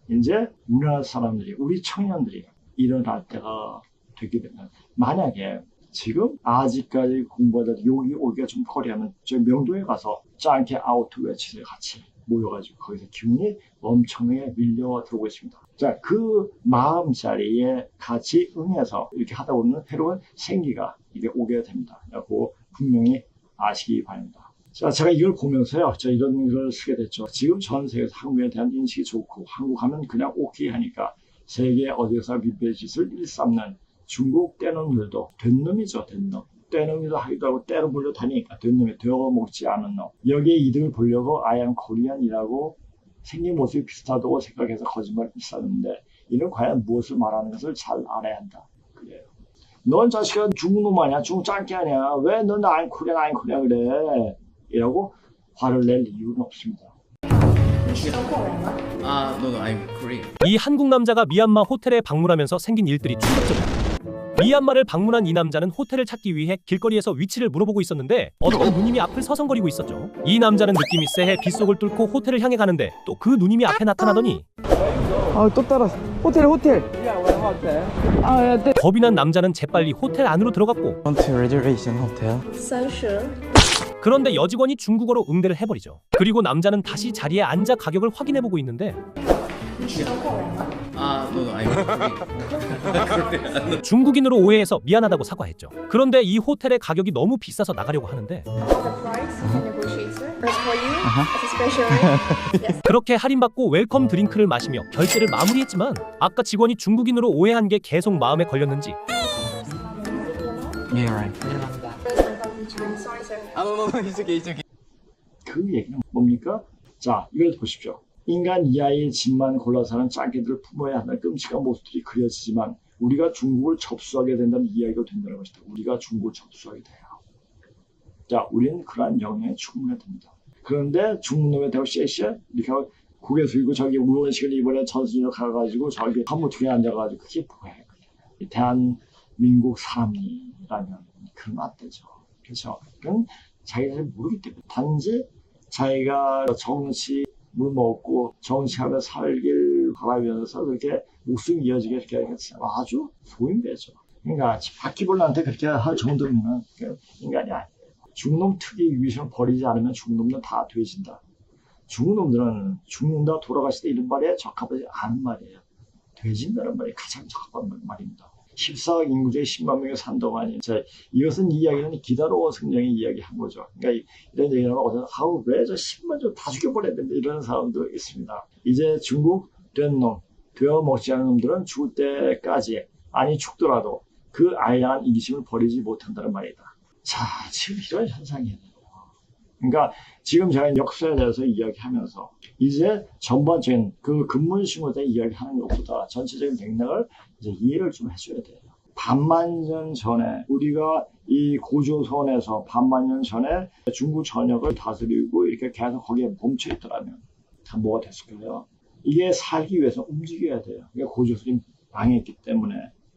이제 우리나라 사람들이, 우리 청년들이 일어날 때가 되게 되면, 만약에 지금 아직까지 공부하다 여기 오기가 좀 거리하면 저 명동에 가서 짱게 아우트 외치세요. 같이 모여가지고 거기서 기운이 엄청나게 밀려 들어오고 있습니다. 자, 그 마음자리에 같이 응해서 이렇게 하다 보면 새로운 생기가 이게 오게 됩니다. 그거 분명히 아시기 바랍니다. 자, 제가 이걸 보면서요, 저 이런 걸 쓰게 됐죠. 지금 전 세계에서 한국에 대한 인식이 좋고, 한국 하면 그냥 오케이 하니까 세계 어디서 민폐 짓을 일삼는 중국 떼놈들도 된 놈이죠, 된 놈. 떼놈이도 하기도 하고 때로 물려다니니까 된 놈이 되어먹지 않은 놈. 여기에 이득을 보려고 I am Korean이라고 생긴 모습이 비슷하다고 생각해서 거짓말을 했었는데, 이는 과연 무엇을 말하는 것을 잘 알아야 한다. 그래요. 넌 자식아 중국 놈 아니야? 중국 짱깨 아니야? 왜 넌 I'm Korean 그래? 이라고 화를 낼 이유는 없습니다. No, I'm Korean. 이 한국 남자가 미얀마 호텔에 방문하면서 생긴 일들이 충격적이다. 미얀마를 방문한 이 남자는 호텔을 찾기 위해 길거리에서 위치를 물어보고 있었는데 어떤 누님이 앞을 서성거리고 있었죠. 이 남자는 느낌이 쎄해 빗속을 뚫고 호텔을 향해 가는데 또 그 누님이 앞에 나타나더니 또 따라서. 호텔. 겁이 난 남자는 재빨리 호텔 안으로 들어갔고 Reservation hotel. 그런데 여직원이 중국어로 응대를 해버리죠. 그리고 남자는 다시 자리에 앉아 가격을 확인해보고 있는데 No, I'm Korean. 중국인으로 오해해서 미안하다고 사과했죠. 그런데 이 호텔의 가격이 너무 비싸서 나가려고 하는데 그렇게 할인받고 웰컴 드링크를 마시며 결제를 마무리했지만 아까 직원이 중국인으로 오해한 게 계속 마음에 걸렸는지 Yeah, right. No, it's okay. 그 얘기는 뭡니까? 자, 이걸 보십시오. 인간 이하의 집만 골라 사는 짱깨들을 품어야 한다는 끔찍한 모습들이 그려지지만 우리가 중국을 접수하게 된다는 이야기가 된다는 것이다. 우리가 중국을 접수하게 돼요. 자, 우리는 그러한 영향에 충분해야 됩니다. 그런데 중국놈에 대고 쎄쎄 이렇게 하고 고개 숙이고 저기 우원식을 이번에 전순으로 가가지고 저기 한무퉁에 앉아가지고 그게 뭐야? 대한민국 사람이라면 그러면 안 되죠. 그렇죠? 그건 자기가 잘 모르기 때문에 단지 자기가 정치 물 먹고 정치하며 살길 바라면서 그렇게 목숨이 이어지게 이렇게 아주 소인배죠. 그러니까 바퀴벌레한테 그렇게 할 정도면 인간이 아니에요. 중놈 특이 위선을 버리지 않으면 중놈은 다 돼진다. 중놈들은 죽는다 돌아가실 때 이런 말에 적합하지 않은 말이에요. 돼진다는 말이 가장 적합한 말입니다. 14억 인구중에 10만 명이 산다고 하니 이것은 이야기는 기다로워 성령이 이야기한 거죠. 그러니까 이런 얘기를 하면 왜 저 10만 좀 다 죽여버려야 되는데 이런 사람도 있습니다. 이제 중국 된 놈, 되어 먹지 않은 놈들은 죽을 때까지 아니 죽더라도 그 아이한 이기심을 버리지 못한다는 말이다. 자, 지금 이런 현상이에요. 그러니까 지금 제가 역사에 대해서 이야기하면서 이제 전반적인 그 근본심에 대해 이야기하는 것보다 전체적인 맥락을 이제 이해를 좀 해줘야 돼요. 반만 년 전에 우리가 이 고조선에서 반만 년 전에 중국 전역을 다스리고 이렇게 계속 거기에 멈춰 있더라면 다 뭐가 됐을까요? 이게 살기 위해서 움직여야 돼요. 그러니까 고조선이 망했기 때문에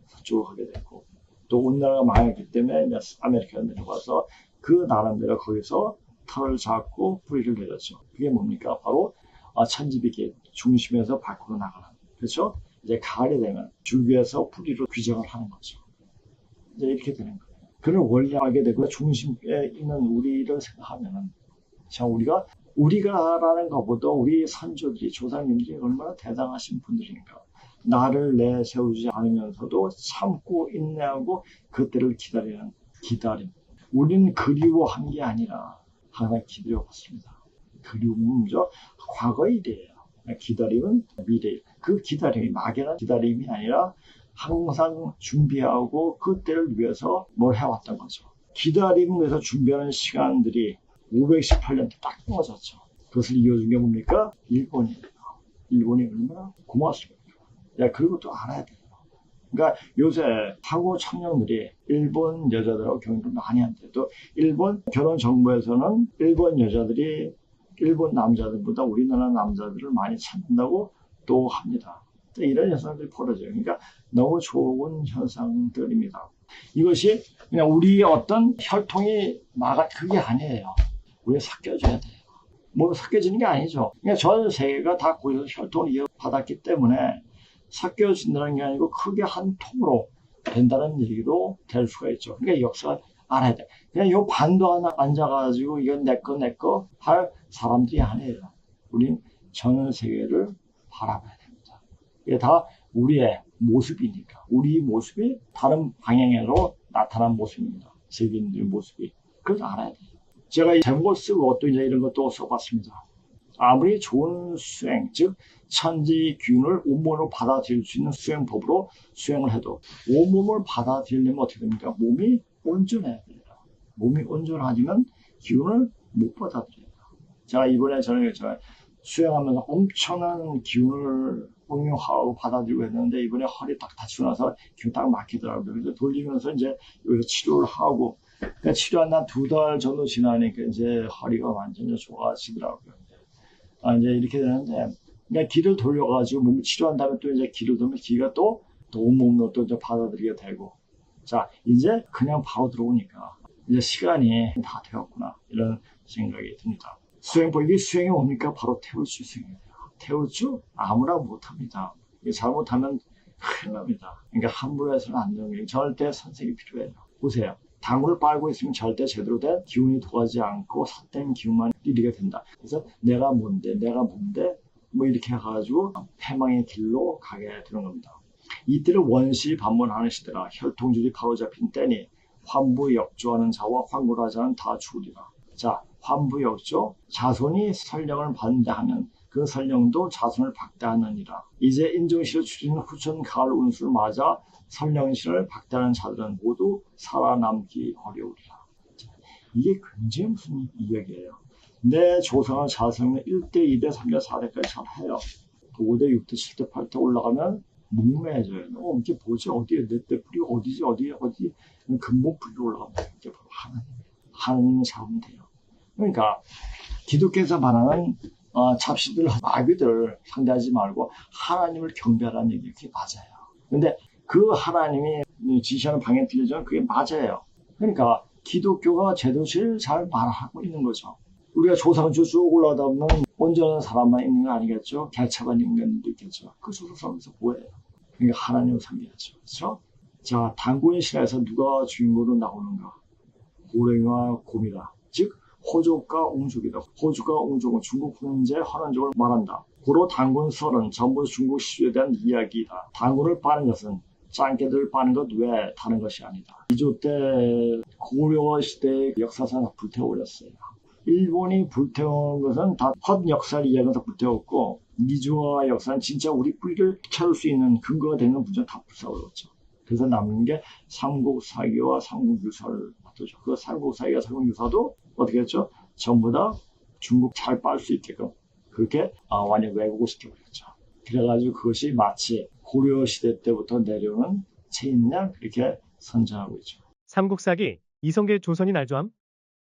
서쪽으로 가게 됐고 또 우리나라가 망했기 때문에 아메리카에 내려가서 그 나름대로 거기서 털을 잡고 뿌리를 내렸죠. 그게 뭡니까? 바로 천지비계 중심에서 밖으로 나가는. 그렇죠? 이제 가을이 되면 줄기에서 뿌리로 규정을 하는 거죠. 이제 이렇게 되는 거예요. 그를 원래 알게 되고 중심에 있는 우리를 생각하면은 자, 우리가라는 것보다 우리 선조들이 조상님들이 얼마나 대단하신 분들인가. 나를 내세우지 않으면서도 참고 인내하고 그때를 기다리는 기다림. 우리는 그리워한 게 아니라 항상 기다려봤습니다. 그리움은 뭐죠? 과거 일이에요. 기다림은 미래. 그 기다림이 막연한 기다림이 아니라 항상 준비하고 그때를 위해서 뭘 해왔던 거죠. 기다림을 위해서 준비하는 시간들이 518년 딱 끊어졌죠. 그것을 이어준 게 뭡니까? 일본이에요. 일본이 얼마나 고맙습니까? 그리고 또 알아야 돼요. 그러니까 요새 한국 청년들이 일본 여자들하고 경험을 많이 한대요. 또 일본 결혼 정보에서는 일본 여자들이 일본 남자들보다 우리나라 남자들을 많이 찾는다고 또 합니다. 이런 현상들이 벌어져요. 그러니까 너무 좋은 현상들입니다. 이것이 그냥 우리의 어떤 혈통이 그게 아니에요. 우리가 섞여줘야 돼요. 뭐 섞여지는 게 아니죠. 그러니까 전 세계가 다 거기서 혈통을 이어받았기 때문에 섞여진다는 게 아니고 크게 한 통으로 된다는 얘기도 될 수가 있죠. 그러니까 역사를 알아야 돼. 그냥 요 반도 하나 앉아가지고 이건 내 거 할 사람들이 아니에요. 우린 전 세계를 바라봐야 됩니다. 이게 다 우리의 모습이니까. 우리 모습이 다른 방향으로 나타난 모습입니다. 세계인들의 모습이. 그걸 알아야 돼요. 제가 이 제목을 쓰고 또 이제 이런 것도 써봤습니다. 아무리 좋은 수행, 즉 천지의 기운을 온몸으로 받아들일 수 있는 수행법으로 수행을 해도 온몸을 받아들이려면 어떻게 됩니까? 몸이 온전해야 돼요. 몸이 온전하지만 기운을 못 받아들여요. 제가 이번에 저는 수행하면서 엄청난 기운을 응용하고 받아들이고 했는데 이번에 허리 딱 다치고 나서 기운 딱 막히더라고요. 그래서 돌리면서 이제 여기서 치료를 하고 그러니까 치료한 한 2달 정도 지나니까 이제 허리가 완전히 좋아지더라고요. 이제 이렇게 되는데 그러니까 기를 돌려가지고 몸을 치료한 다음에 또 이제 기를 돌면 기가 또 온몸으로 또 이제 받아들이게 되고 자 이제 그냥 바로 들어오니까 이제 시간이 다 되었구나 이런 생각이 듭니다. 수행법이 수행이 뭡니까? 바로 태울주 수행이에요. 태울주 아무나 못합니다. 잘못하면 큰일 납니다. 그러니까 함부로 해서는 안 되는 게 절대 선생이 필요해요. 보세요. 당구를 빨고 있으면 절대 제대로 된 기운이 도하지 않고 삿된 기운만 이르게 된다. 그래서 내가 뭔데 뭐 이렇게 해가지고 패망의 길로 가게 되는 겁니다. 이때를 원시 반문하는 시대라 혈통줄이 바로잡힌 때니 환부역조하는 자와 환고를 하지 않은 다 죽으리라. 자, 환부역조, 자손이 설령을 받는다 하면 그 설령도 자손을 박대하느니라. 이제 인정시를 추리는 후천 가을 운수를 맞아 설령시를 박대하는 자들은 모두 살아남기 어려우리라. 자, 이게 굉장히 무슨 이야기예요. 내 조상을 잘 살면 1대, 2대, 3대, 4대까지 잘 해요. 5대, 6대, 7대, 8대 올라가면 묵매해져요. 이게 뭐지? 어디에 내 때 뿌리 어디 근본 뿌리로 올라가면 이게 바로 하나님이 잡으면 돼요. 그러니까 기독교에서 말하는 잡시들, 마귀들 상대하지 말고 하나님을 경배하라는 얘기 그게 맞아요. 근데 그 하나님이 지시하는 방향에 틀려지면 그게 맞아요. 그러니까 기독교가 제대로 제일 잘 말하고 있는 거죠. 우리가 조상주 쭉 올라가다 보면 온전한 사람만 있는 거 아니겠죠? 개차반 인간도 있겠죠. 그 조상에서 뭐예요? 그러니까 하나님을 섬겨야죠. 그렇죠? 자, 단군의 신화에서 누가 주인공으로 나오는가? 고랭이와 곰이다. 즉 호족과 옹족이다. 호족과 옹족은 중국 훈제 헌원족을 말한다. 고로 단군설은 전부 중국 시주에 대한 이야기이다. 단군을 빠는 것은 짱깨들을 빠는 것 외에 다른 것이 아니다. 이조 때 고려 시대의 역사상 불태워버렸어요. 일본이 불태운 것은 다 헛 역사를 이야기해서 불태웠고 미주와 역사는 진짜 우리 뿌리를 찾을 수 있는 근거가 되는 문제는 다 불사버렸죠. 그래서 남는 게 삼국사기와 삼국유사를 맡았죠. 그 삼국사기와 삼국유사도 어떻게 했죠? 전부 다 중국 잘 빨 수 있게끔 그렇게 완전 왜곡을 시켜버렸죠. 그래가지고 그것이 마치 고려시대 때부터 내려오는 체인량 그렇게 선전하고 있죠. 삼국사기, 이성계 조선이 날조함?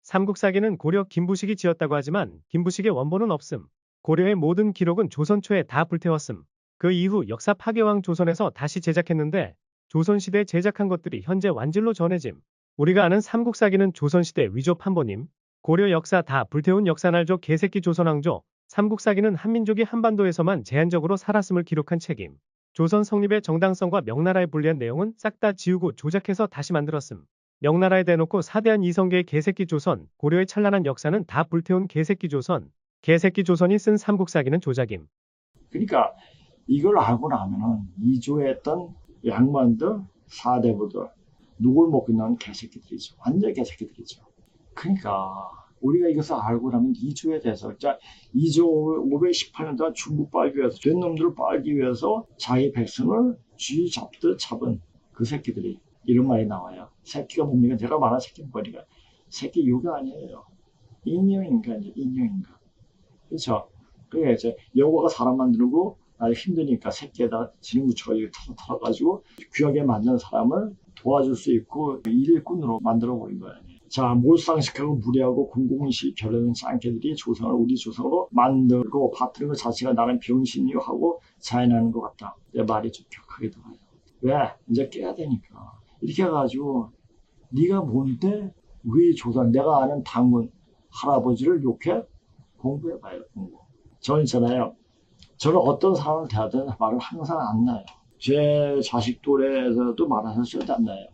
삼국사기는 고려 김부식이 지었다고 하지만 김부식의 원본은 없음. 고려의 모든 기록은 조선 초에 다 불태웠음. 그 이후 역사 파괴왕 조선에서 다시 제작했는데 조선시대에 제작한 것들이 현재 완질로 전해짐. 우리가 아는 삼국사기는 조선시대 위조 판본임. 고려 역사 다 불태운 역사날조 개새끼 조선왕조. 삼국사기는 한민족이 한반도에서만 제한적으로 살았음을 기록한 책임. 조선 성립의 정당성과 명나라에 불리한 내용은 싹 다 지우고 조작해서 다시 만들었음. 명나라에 대놓고 사대한 이성계의 개새끼 조선, 고려의 찬란한 역사는 다 불태운 개새끼 조선. 개새끼 조선이 쓴 삼국사기는 조작임. 그러니까 이걸 알고 나면은 이조했던 양반들, 사대부들 누굴 먹고 있는 개새끼들이죠. 완전 개새끼들이죠. 그러니까 우리가 이것을 알고 나면 이조에 대해서 이조 518년 동안 중국 빨기 위해서 된 놈들을 빨기 위해서 자기 백성을 쥐 잡듯 잡은 그 새끼들이 이런 말이 나와요. 새끼가 뭡니까? 제가 말한 새끼 머리가 새끼 욕이 아니에요. 인형인간이죠. 인형인간. 그렇죠? 그게 이제 여호와가 사람 만들고 힘드니까 새끼에다 지능 묻혀가지고 털어가지고 귀하게 만든 사람을 도와줄 수 있고 일꾼으로 만들어버린 거예요. 자, 몰상식하고 무례하고 공공의식 결례는 짱깨들이 조상을 우리 조상으로 만들고 받드는 것 자체가 나는 병신이요 하고 자인하는 것 같다. 내 말이 좀 격하게 들어요. 왜? 이제 깨야 되니까. 이렇게 해가지고 네가 뭔데 우리 조상 내가 아는 당군 할아버지를 욕해? 공부해봐요. 공부. 저는 있잖아요. 저는 어떤 사람을 대하든 말을 항상 안 나요. 제 자식 또래에서도 말하셔도 안 나요.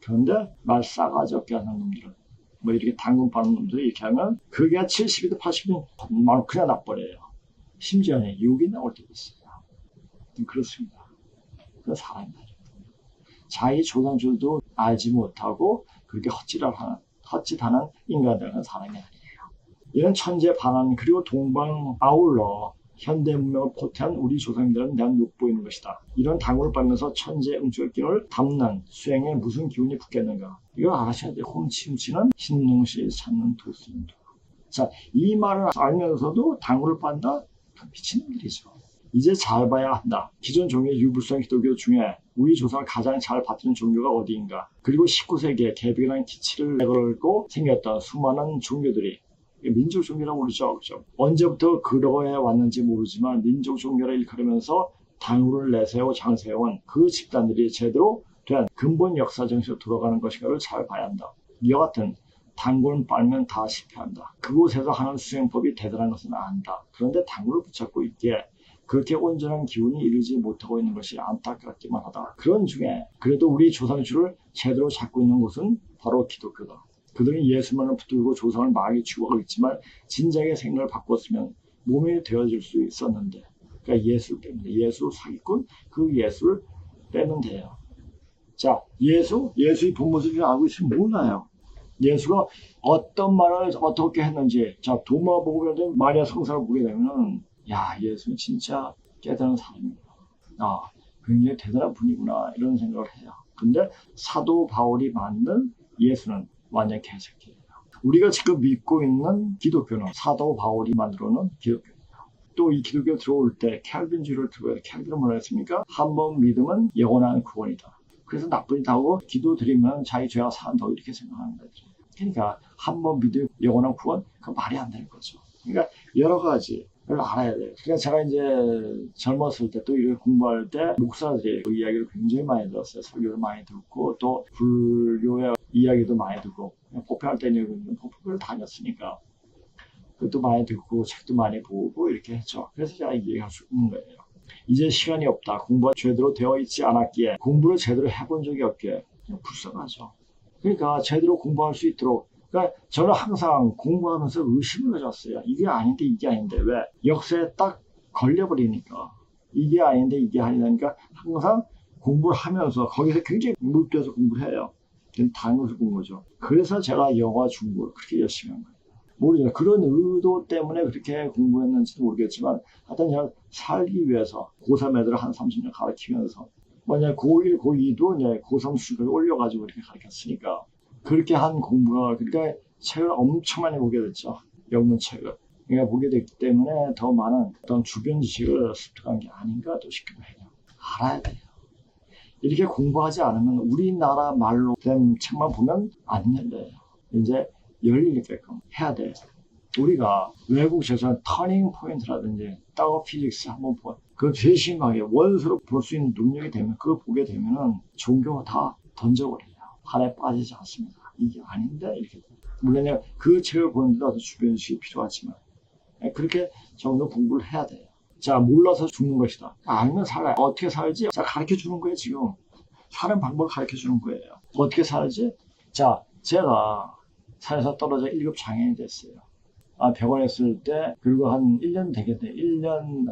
그런데 말 싸가지 없게 하는 놈들은 뭐 이렇게 당근 파는 놈들이 이렇게 하면 그게 70이든 80이든 말 그냥 나버려요. 심지어는 욕이 나올 때도 있어요. 그렇습니다. 그 사람이 자기 조상줄도 알지 못하고 그렇게 헛짓하는 인간들은 사람이 아니에요. 이런 천재 반환 그리고 동방 아울러 현대 문명을 포태한 우리 조상들은 대한 욕보이는 것이다. 이런 당구를 빨면서 천재 응축기를 담는 수행에 무슨 기운이 붙겠는가. 이걸 아셔야 돼요. 홈치움치는 신농시 찾는 도수입니다. 자, 이 말을 알면서도 당구를 빤다? 미친놈들이죠. 이제 잘 봐야 한다. 기존 종교의 유불성 기독교 중에 우리 조상을 가장 잘 받는 종교가 어디인가. 그리고 19세기에 개벽이라는 기치를 내걸고 생겼던 수많은 종교들이 민족 종교라고 부르죠. 그렇죠? 언제부터 그러해 왔는지 모르지만 민족 종교를 일컬으면서 당구를 내세워 장세해온 그 집단들이 제대로 된 근본 역사 정신으로 돌아가는 것인가를 잘 봐야 한다. 이와 같은 당구는 빨면 다 실패한다. 그곳에서 하는 수행법이 대단한 것은 안다. 그런데 당구를 붙잡고 있기에 그렇게 온전한 기운이 이르지 못하고 있는 것이 안타깝기만 하다. 그런 중에 그래도 우리 조상줄을 제대로 잡고 있는 곳은 바로 기독교다. 그들이 예수만을 붙들고 조상을 마귀 추구하고 있지만 진작에 생각을 바꿨으면 몸이 되어질 수 있었는데, 그러니까 예수를 빼면 돼요. 예수 사기꾼, 그 예수를 빼면 돼요. 자, 예수의 본모습을 알고 있으면 몰라요. 예수가 어떤 말을 어떻게 했는지, 자, 도마복음에도 마리아 성사를 보게 되면은, 야, 예수는 진짜 깨달은 사람이구나. 아, 굉장히 대단한 분이구나. 이런 생각을 해요. 근데 사도 바울이 만든 예수는 완전 개새끼예요. 우리가 지금 믿고 있는 기독교는 사도 바울이 만들어놓은 기독교예요. 또 이 기독교 들어올 때 캘빈주의를 들어야 돼. 캘빈은 뭐라 했습니까? 한 번 믿으면 영원한 구원이다. 그래서 나쁜 짓 하고 기도 드리면 자기 죄가 사한다고 이렇게 생각하는 거죠. 그러니까 한 번 믿으면 영원한 구원? 그건 말이 안 되는 거죠. 그러니까 여러 가지를 알아야 돼요. 그러니까 제가 이제 젊었을 때 또 이렇게 공부할 때 목사들이 그 이야기를 굉장히 많이 들었어요. 설교를 많이 듣고 또 불교의 이야기도 많이 듣고 법회할 때는 법회를 다녔으니까 그것도 많이 듣고 책도 많이 보고 이렇게 했죠. 그래서 제가 얘기할 수 있는 거예요. 이제 시간이 없다. 공부가 제대로 되어 있지 않았기에 공부를 제대로 해본 적이 없기에 불쌍하죠. 그러니까 제대로 공부할 수 있도록 그러니까 저는 항상 공부하면서 의심을 가졌어요. 이게 아닌데 이게 아닌데 왜? 역사에 딱 걸려버리니까 이게 아닌데 이게 아니니까 항상 공부를 하면서 거기서 굉장히 몰두해서 공부를 해요. 당연히 공부죠. 그래서 제가 영어, 중국을 그렇게 열심히 한 거예요. 모르겠어요. 그런 의도 때문에 그렇게 공부했는지도 모르겠지만 하여튼 제가 살기 위해서 고3 애들을 한 30년 가르치면서 만약 고1, 고2도 이제 고3 수준을 올려가지고 이렇게 가르쳤으니까 그렇게 한 공부가 그러니까 책을 엄청 많이 보게 됐죠. 영문책을. 그러니까 보게 됐기 때문에 더 많은 어떤 주변 지식을 습득한 게 아닌가 또 싶기도 해요. 알아야 돼요. 이렇게 공부하지 않으면 우리나라 말로 된 책만 보면 안 열려요. 이제 열리게끔 해야 돼요. 우리가 외국 재산 터닝 포인트라든지 따오 피직스 한번 보 그 되심하게 원서로 볼 수 있는 능력이 되면 그거 보게 되면은 종교가 다 던져버려요. 발에 빠지지 않습니다. 이게 아닌데 이렇게 물론 그 책을 보는데도 주변 지식이 필요하지만 그렇게 정도 공부를 해야 돼요. 자, 몰라서 죽는 것이다. 알면 살아요. 어떻게 살지? 자, 가르쳐 주는 거예요, 지금. 사는 방법을 가르쳐 주는 거예요. 어떻게 살지? 자, 제가 산에서 떨어져 1급 장애인이 됐어요. 병원에 있을 때, 그리고 한 1년 되겠네. 1년,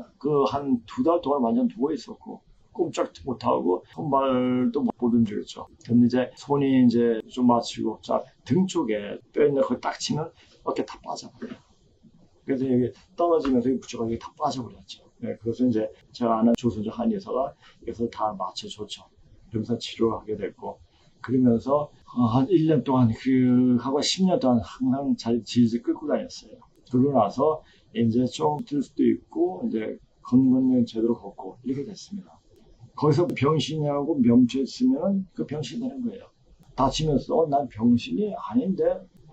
한 2달 동안 완전 누워 있었고, 꼼짝도 못하고, 손발도 못 보던 중이었죠. 근데 이제 손이 이제 좀 마치고, 자, 등 쪽에 뼈 있는 걸 딱 치면 어깨 다 빠져버려요. 그래서 여기 떨어지면서 부쩍하게 다 빠져버렸죠. 네, 그것은 이제 제가 아는 조선족 한의사가 이것을 다 맞춰줬죠. 그러면서 치료를 하게 됐고, 그러면서 한 1년 동안 하고 10년 동안 항상 잘 질질 끌고 다녔어요. 그러고 나서 이제 좀 들 수도 있고, 이제 걷는 건 제대로 걷고, 이렇게 됐습니다. 거기서 병신이하고 멈춰있으면 그 병신이 되는 거예요. 다치면서 난 병신이 아닌데,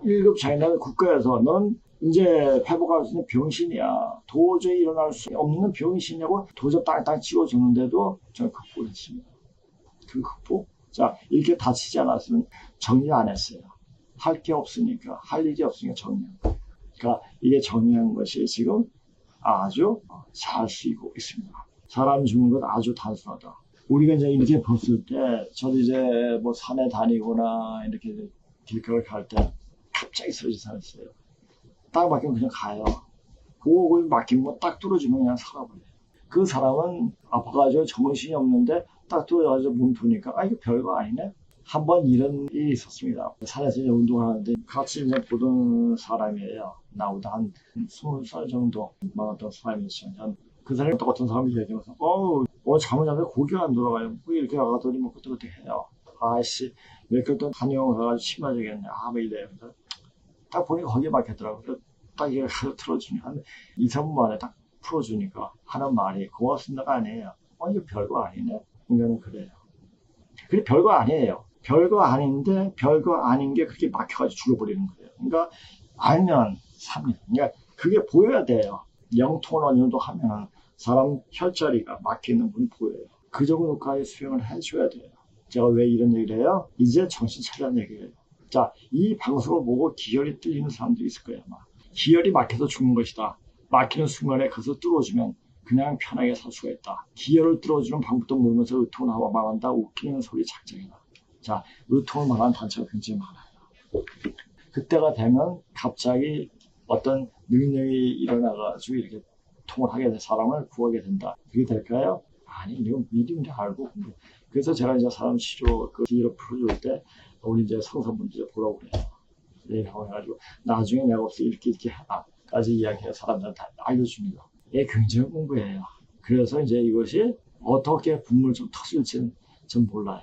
1급 장애인 국가에서 넌 이제 회복할 수 있는 병신이야. 도저히 일어날 수 없는 병신이냐고 도저 땅땅 찍어주는데도 저는 극복을 했습니다. 그 극복? 자, 이렇게 다치지 않았으면 정리 안 했어요. 할 게 없으니까, 할 일이 없으니까 정리한 거. 그러니까 이게 정리한 것이 지금 아주 잘 쓰이고 있습니다. 사람 죽는 건 아주 단순하다. 우리가 이제 이렇게 봤을 때, 저도 이제 뭐 산에 다니거나 이렇게 길가를 갈 때 갑자기 쓰러져 살았어요. 딱 막히면 그냥 가요. 그거 막히면 딱 뚫어주면 그냥 살아버려요. 그 사람은 아파가지고 정신이 없는데 딱 뚫어가지고 몸푸니까 아 이거 별거 아니네. 한번 이런 일이 있었습니다. 산에서 이제 운동을 하는데 같이 이제 보던 사람이에요. 나보다 한 20살 정도 많았던 사람이었어요. 그 사람이 똑같은 사람이 얘기하면서 오늘 잠을 자면 고기가 안 돌아가요. 뭐 이렇게 나가더니 뭐 그때 해요. 아씨 며칠 동안 한의원 가가지고 심해지겠네. 뭐 이래요. 딱 보니까 거기에 막혔더라고요. 그래서 딱 이거 틀어주니까 한 2, 3분 만에 딱 풀어주니까 하는 말이 고맙습니다가 아니에요. 이거 별거 아니네. 인간은 그래요. 그게 별거 아니에요. 별거 아닌데 별거 아닌 게 그렇게 막혀가지고 죽어버리는 거예요. 그러니까 알면 삽니다. 그러니까 그게 보여야 돼요. 영통을 어느 정도 하면 사람 혈자리가 막히는 분이 보여요. 그 정도까지 수행을 해줘야 돼요. 제가 왜 이런 얘기를 해요? 이제 정신 차리라는 얘기예요. 자, 이 방송을 보고 기혈이 뚫리는 사람들이 있을 거예요. 아마. 기혈이 막혀서 죽는 것이다. 막히는 순간에 그것을 뚫어주면 그냥 편하게 살 수가 있다. 기혈을 뚫어주는 방법도 모르면서 의통을 하고 말한다. 웃기는 소리 작정이다. 자, 의통을 말하는 단체가 굉장히 많아요. 그때가 되면 갑자기 어떤 능력이 일어나가지고 이렇게 통을 하게 된 사람을 구하게 된다. 그게 될까요? 아니, 이건 미리미리 알고. 그래서 제가 이제 사람 치료 그 기회를 풀어줄 때 우리 이제 성사분들 보라고 그래요. 얘기하고 해가지고 나중에 내가 없어 이렇게 해라까지 이야기해서 사람들한테 알려줍니다. 이게 굉장히 공부예요. 그래서 이제 이것이 어떻게 분물 좀 터질지는 전 몰라요.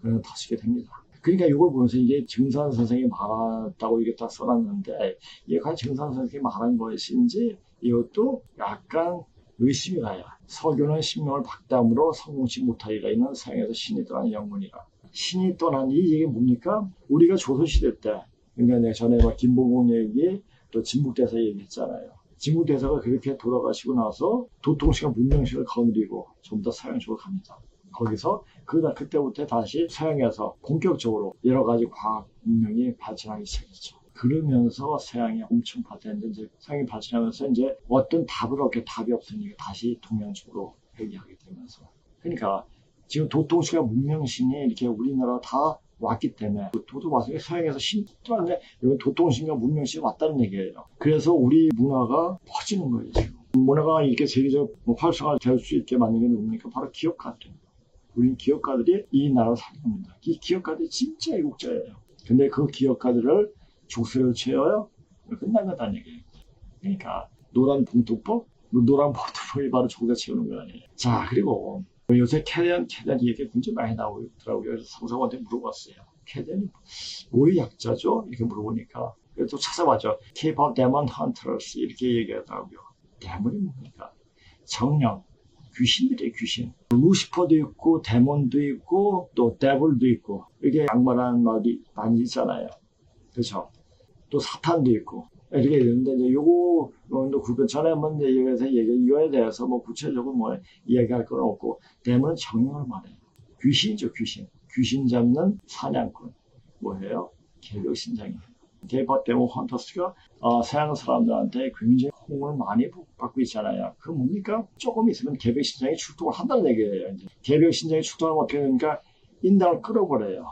그냥 터지게 됩니다. 그러니까 이걸 보면서 이게 증산 선생이 말했다고 이게 딱 써놨는데 이게 과연 증산 선생이 말한 것인지 이것도 약간 의심이 가요. 서교는 신명을 박담으로 성공치 못하리라. 이는 서양에서 신이 떠난 영문이라. 신이 떠난 이 얘기 뭡니까? 우리가 조선시대 때 그러니까 내가 전에 김봉공 얘기 또 진북대사 얘기했잖아요. 진북대사가 그렇게 돌아가시고 나서 도통시가 문명식을 거느리고 전부 다 서양 쪽으로 갑니다. 거기서 그때부터 다시 서양에서 본격적으로 여러 가지 과학 문명이 발전하기 시작했죠. 그러면서 서양이 엄청 발전했는데 이제 서양이 발전하면서 이제 어떤 답을 얻게 답이 없으니까 다시 동양 쪽으로 회귀하게 되면서 그러니까 지금 도통시가 문명신이 이렇게 우리나라 다 왔기 때문에 도도 와서 서양에서 신이 떠났는데 여기 도통신과 문명신이 왔다는 얘기예요. 그래서 우리 문화가 퍼지는 거예요. 지금. 문화가 이렇게 세계적 활성화될 수 있게 만든 게 누굽니까? 바로 기업가들입니다. 우리 기업가들이 이 나라를 살립니다. 이 기업가들이 진짜 애국자예요. 근데 그 기업가들을 족쇄를 채워요? 끝난 거다는 얘기예요. 그러니까 노란 봉투법? 노란 봉투법이 바로 족쇄 채우는 거 아니에요. 자, 그리고 요새 캐덴 얘기가 굉장히 많이 나오더라고요. 그래서 상사한테 물어봤어요. 캐덴이 뭐의 약자죠? 이렇게 물어보니까 또 찾아봤죠. K-pop Demon Hunters 이렇게 얘기하더라고요. 데몬이 뭡니까? 정령, 귀신들이에요. 귀신. 루시퍼도 있고 데몬도 있고 또 데블도 있고 이게 악마라는 말이 많이 있잖아요. 그렇죠? 또 사탄도 있고 이렇게 있는데 이제 요거 구분 전에 한번 얘기해서 이거에 대해서 뭐 구체적으로 뭐 이야기할 건 없고 데몬은 정령을 말해요. 귀신이죠. 귀신 잡는 사냥꾼. 뭐예요? 개벽신장이에요. K-pop 데몬 헌터스가 서양 사람들한테 굉장히 호응을 많이 받고 있잖아요. 그 뭡니까? 조금 있으면 개벽신장이 출동을 한다는 얘기예요. 이제. 개벽신장이 출동하면 어떻게 되니까 인당을 끌어버려요.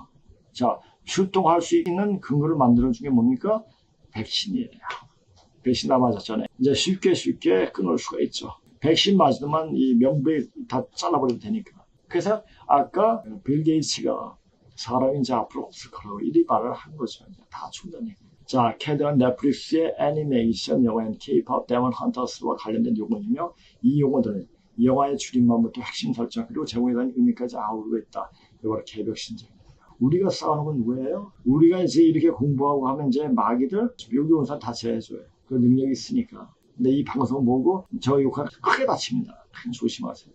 자, 출동할 수 있는 근거를 만들어준 게 뭡니까? 백신이에요. 백신 다 맞았잖아요. 이제 쉽게 끊을 수가 있죠. 백신 맞으면 이 명부에 다 잘라버려도 되니까. 그래서 아까 빌 게이츠가 사람이 이제 앞으로 없을 거라고 이리 말을 한 거죠. 이제 다 충분히. 자, 캐드는 넷플릭스의 애니메이션 영화인 K-pop 데몬 헌터스와 관련된 용어이며 이 용어들은 영화의 줄임말부터 핵심 설정 그리고 제공에 대한 의미까지 아우르고 있다. 이게 바로 개벽신장입니다. 우리가 싸우는 건 누구예요? 우리가 이제 이렇게 공부하고 하면 이제 마귀들 여기 온 사람 다 제해줘요. 그 능력이 있으니까. 근데 이 방송 보고 저 욕하면 크게 다칩니다. 조심하세요.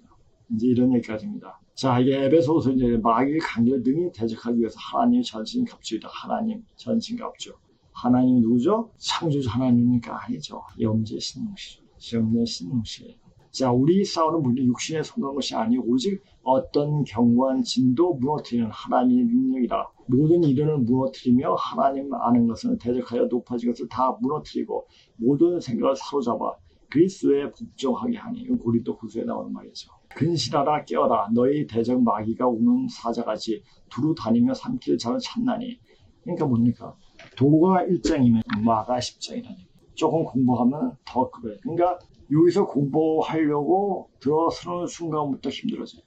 이제 이런 얘기까지입니다. 자, 이게 에베소서 이제 마귀의 강력을 능히 대적하기 위해서 하나님의 전신갑주이다. 하나님 전신갑주. 하나님 누구죠? 창조주 하나님이니까 아니죠. 영재 신ung시죠. 영재 신ung시예요. 자, 우리 싸우는 분이 육신에 속한 것이 아니고 오직 어떤 견고한 진도 무너뜨리는 하나님의 능력이라. 모든 이론을 무너뜨리며 하나님 아는 것을 대적하여 높아진 것을 다 무너뜨리고 모든 생각을 사로잡아 그리스도에 복종하게 하니. 이건 고린도 후서에 나오는 말이죠. 근신하라 깨어라 너희 대적 마귀가 우는 사자같이 두루 다니며 삼킬 자를 찾나니. 그러니까 뭡니까? 도가 1장이면 마가 10장이라는 얘기예요. 조금 공부하면 더 그래요. 그러니까 여기서 공부하려고 들어서는 순간부터 힘들어져요.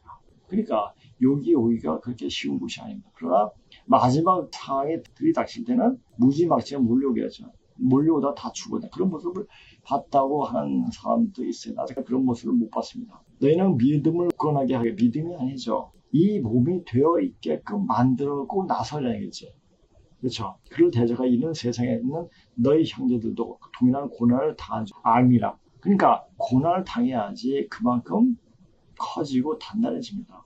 그러니까 여기 오기가 그렇게 쉬운 곳이 아닙니다. 그러나 마지막 상황에 들이닥칠 때는 무지막지가 몰려오겠죠. 몰려오다 다 죽어요. 그런 모습을 봤다고 하는 사람도 있어요. 아직 그런 모습을 못 봤습니다. 너희는 믿음을 굳건하게 하게, 믿음이 아니죠. 이 몸이 되어 있게끔 만들고 나서야겠지. 그렇죠. 그를 대적하 이런 세상에 있는 너희 형제들도 동일한 고난을 당한 암이라. 그러니까 고난을 당해야지 그만큼 커지고 단단해집니다.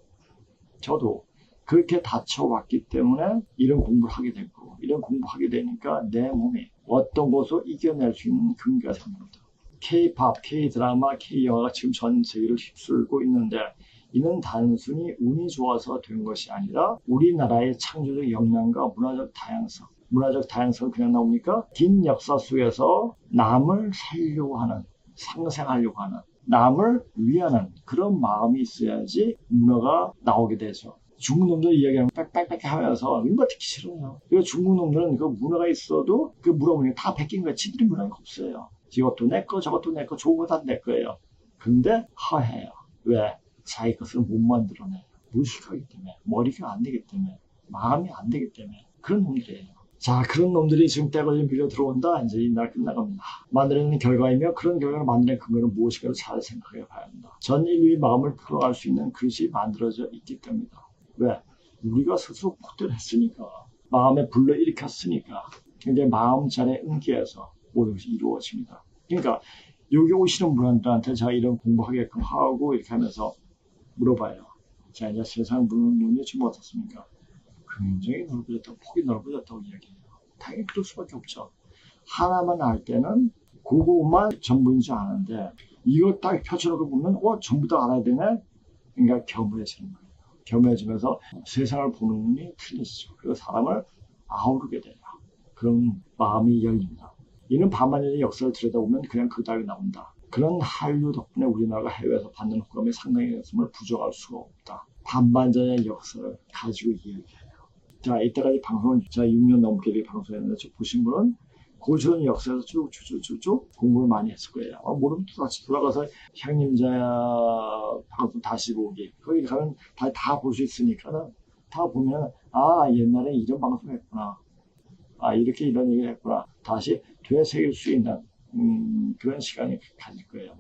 저도 그렇게 다쳐왔기 때문에 이런 공부를 하게 됐고, 이런 공부하게 되니까 내 몸이 어떤 것을 이겨낼 수 있는 근거가 생깁니다. K-팝, K-드라마, K-영화가 지금 전 세계를 휩쓸고 있는데 이는 단순히 운이 좋아서 된 것이 아니라 우리나라의 창조적 역량과 문화적 다양성. 문화적 다양성은 그냥 나옵니까? 긴 역사 속에서 남을 살려고 하는, 상생하려고 하는, 남을 위하는 그런 마음이 있어야지 문화가 나오게 되죠. 중국 놈들 이야기하면 빽빽빽 하면서 이거 듣기 싫어요. 그리고 중국 놈들은 그 문화가 있어도 그 물어보니까 다 베낀 거야. 지들이 문화가 없어요. 이것도 내 거, 저것도 내 거, 좋은 거 다 내 거예요. 근데 허해요. 왜? 자기 것을 못 만들어내요. 무식하기 때문에, 머리가 안 되기 때문에, 마음이 안 되기 때문에 그런 놈들이에요. 자, 그런 놈들이 지금 때가 좀 밀려 들어온다. 이제 이 날 끝나갑니다. 만들어내는 결과이며 그런 결과를 만드는 근거는 무엇인가를 잘 생각해 봐야 합니다. 전 인류의 마음을 풀어갈 수 있는 그릇이 만들어져 있기 때문이다. 왜? 우리가 스스로 폭들했으니까, 마음에 불러일으켰으니까, 이제 마음자리에 응기해서 모든 것이 이루어집니다. 그러니까 여기 오시는 분들한테 제가 이런 공부하게끔 하고 이렇게 하면서 물어봐요. 자, 이제 세상 눈이 좀 어떻습니까? 굉장히 넓어졌다고, 폭이 넓어졌다고 이야기해요. 당연히 그럴 수밖에 없죠. 하나만 알 때는 그것만 전부인 줄 아는데 이걸 딱 펼쳐놓고 보면 전부 다 알아야 되네? 그러니까 겸허해지는 거예요. 겸허해지면서 세상을 보는 눈이 틀려지죠. 그리고 사람을 아우르게 돼요. 그런 마음이 열립니다. 이는 반만년의 역사를 들여다보면 그냥 그 답이 나온다. 그런 한류 덕분에 우리나라가 해외에서 받는 호감이 상당히 있음을 부정할 수가 없다. 반반전의 역사를 가지고 이야기해요. 자, 이때까지 방송을 제가 6년 넘게 방송했는데 보신 분은 고전 역사에서 쭉 공부를 많이 했을 거예요. 모르면 또 다시 돌아가서 형님자 방송 다시 보기. 거기 가면 다 볼 수 있으니까 다 보면 옛날에 이런 방송 했구나. 이렇게 이런 얘기를 했구나. 다시 되새길 수 있는 그런 시간이 가질 거예요.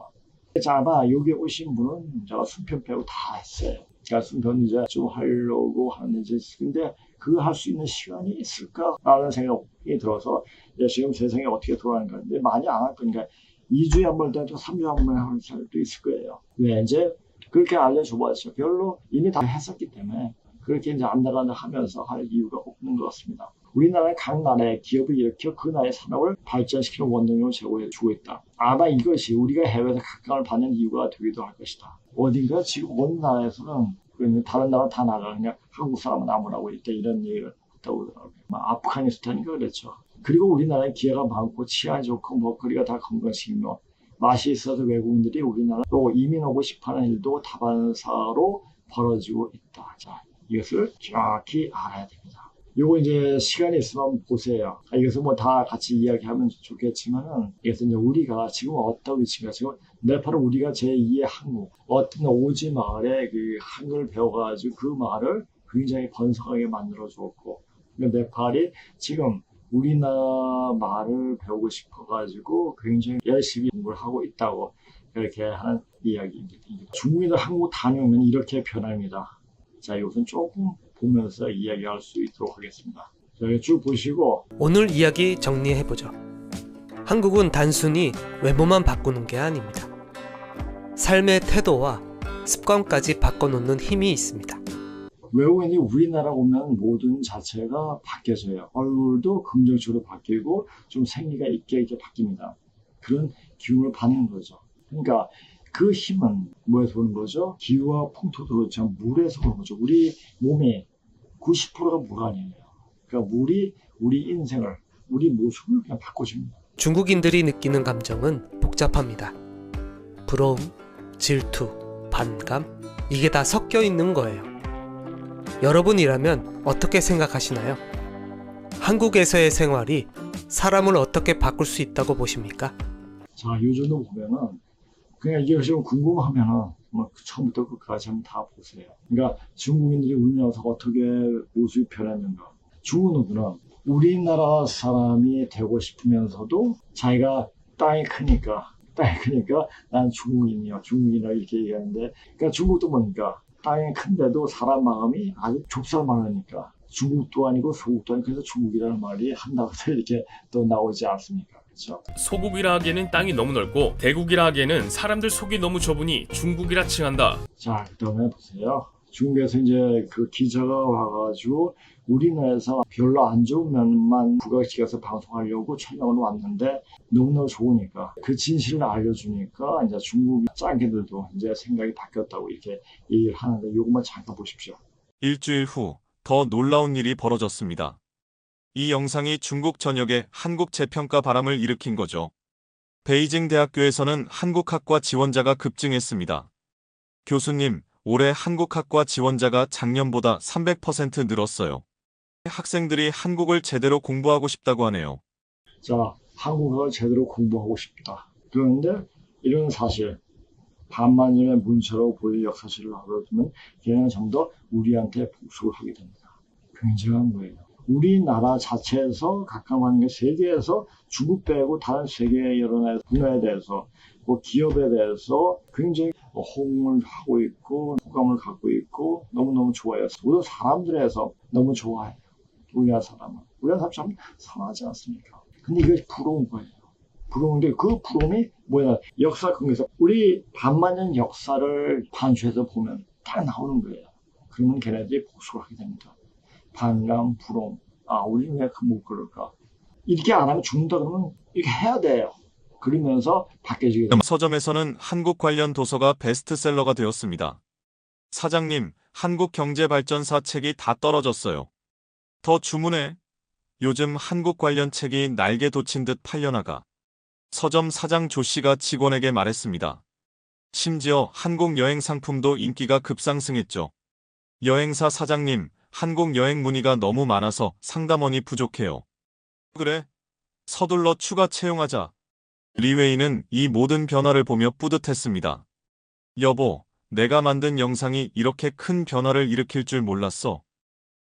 자, 아마 여기 오신 분은 제가 순편 빼고 다 했어요. 제가 순편 이제 좀 하려고 하는데 근데 그거 할 수 있는 시간이 있을까라는 생각이 들어서 지금 세상이 어떻게 돌아가는가. 근데 많이 안 할 거니까 2주에 한 번, 또 3주에 한 번 할 수도 있을 거예요. 왜? 이제 그렇게 알려줘봤죠. 별로 이미 다 했었기 때문에 그렇게 이제 안달안달 하면서 할 이유가 없는 것 같습니다. 우리나라의 각 나라의 기업을 일으켜 그 나라의 산업을 발전시키는 원동력을 제공해 주고 있다. 아마 이것이 우리가 해외에서 각광을 받는 이유가 되기도 할 것이다. 어딘가 지금 어느 나라에서는 다른 나라 다 나가 그냥 한국 사람은 아무라고 이런 얘기를 했다고 그러더라고요. 아프가니스탄인가 그랬죠. 그리고 우리나라에 기회가 많고 치안 좋고 먹거리가 다 건강식이며 맛이 있어서 외국인들이 우리나라로 이민 오고 싶어하는 일도 다반사로 벌어지고 있다. 자, 이것을 정확히 알아야 됩니다. 요거 이제 시간이 있으면 보세요. 이것을 다 같이 이야기하면 좋겠지만은, 이것은 이제 우리가 지금 어떤 위치인가, 지금 네팔은 우리가 제2의 한국, 어떤 오지 마을에 그 한글을 배워가지고 그 말을 굉장히 번성하게 만들어주었고, 네팔이 지금 우리나라 말을 배우고 싶어가지고 굉장히 열심히 공부를 하고 있다고 그렇게 하는 이야기입니다. 중국인들 한국 다녀오면 이렇게 변합니다. 자, 이것은 조금 보면서 이야기할 수 있도록 하겠습니다. 자, 쭉 보시고 오늘 이야기 정리해보죠. 한국은 단순히 외모만 바꾸는 게 아닙니다. 삶의 태도와 습관까지 바꿔놓는 힘이 있습니다. 외국인이 우리나라 오면 모든 자체가 바뀌어져요. 얼굴도 긍정적으로 바뀌고 좀 생기가 있게 바뀝니다. 그런 기운을 받는 거죠. 그러니까 그 힘은 뭐에서 오는 거죠? 기후와 풍토도 그렇죠. 물에서 오는 거죠. 우리 몸의 90%가 물 아니에요. 그러니까 물이 우리 인생을, 우리 모습을 그냥 바꿔줍니다. 중국인들이 느끼는 감정은 복잡합니다. 부러움, 질투, 반감, 이게 다 섞여 있는 거예요. 여러분이라면 어떻게 생각하시나요? 한국에서의 생활이 사람을 어떻게 바꿀 수 있다고 보십니까? 자, 요즘도 보면은 그냥 이게 좀 궁금하면은 뭐 처음부터 끝까지 한번 다 보세요. 그러니까 중국인들이 우리나라에서 어떻게 모습이 변했는가. 중국은 우리나라 사람이 되고 싶으면서도 자기가 땅이 크니까 난 중국인이라 이렇게 얘기하는데, 그러니까 중국도 보니까 땅이 큰데도 사람 마음이 아주 좁쌀만하니까 중국도 아니고 소국도 아니고 그래서 중국이라는 말이 한다고 이렇게 또 나오지 않습니까? 그렇죠? 소국이라 하기에는 땅이 너무 넓고 대국이라 하기에는 사람들 속이 너무 좁으니 중국이라 칭한다. 자, 그다음에 보세요. 중국에서 이제 그 기자가 와가지고 우리나라에서 별로 안 좋은 면만 부각시켜서 방송하려고 촬영을 왔는데 너무너무 좋으니까 그 진실을 알려주니까 이제 중국 짱개들도 이제 생각이 바뀌었다고 이렇게 얘기를 하는데 이것만 잠깐 보십시오. 일주일 후 더 놀라운 일이 벌어졌습니다. 이 영상이 중국 전역에 한국 재평가 바람을 일으킨 거죠. 베이징 대학교에서는 한국학과 지원자가 급증했습니다. 교수님, 올해 한국학과 지원자가 작년보다 300% 늘었어요. 학생들이 한국을 제대로 공부하고 싶다고 하네요. 자, 한국어를 제대로 공부하고 싶다. 그런데 이런 사실, 반만년의 문체로 보일 역사실을 알아두면 걔는 좀 더 우리한테 복수를 하게 됩니다. 굉장한 거예요. 우리나라 자체에서 각각하는 게 세계에서 중국 빼고 다른 세계의 여러 나라 분야에 대해서 뭐 기업에 대해서 굉장히 호응을 하고 있고 호감을 갖고 있고 너무너무 좋아해요. 모든 사람들에서 너무 좋아해요. 우리나라 사람은. 우리나라 사람 참 선하지 않습니까? 근데 이게 부러운 거예요. 부러운데 그 부러움이 뭐야? 역사 근거에서 우리 반만년 역사를 반추해서 보면 딱 나오는 거예요. 그러면 걔네들이 복수를 하게 됩니다. 반감, 부러움. 아, 우리는 왜 못 그럴까? 이렇게 안 하면 죽는다 그러면 이렇게 해야 돼요. 그러면서 바뀌어지게 됩니다. 서점에서는 한국 관련 도서가 베스트셀러가 되었습니다. 사장님, 한국경제발전사 책이 다 떨어졌어요. 더 주문해. 요즘 한국 관련 책이 날개 돋친 듯 팔려나가. 서점 사장 조 씨가 직원에게 말했습니다. 심지어 한국 여행 상품도 인기가 급상승했죠. 여행사 사장님, 한국 여행 문의가 너무 많아서 상담원이 부족해요. 그래? 서둘러 추가 채용하자. 리웨이는 이 모든 변화를 보며 뿌듯했습니다. 여보, 내가 만든 영상이 이렇게 큰 변화를 일으킬 줄 몰랐어.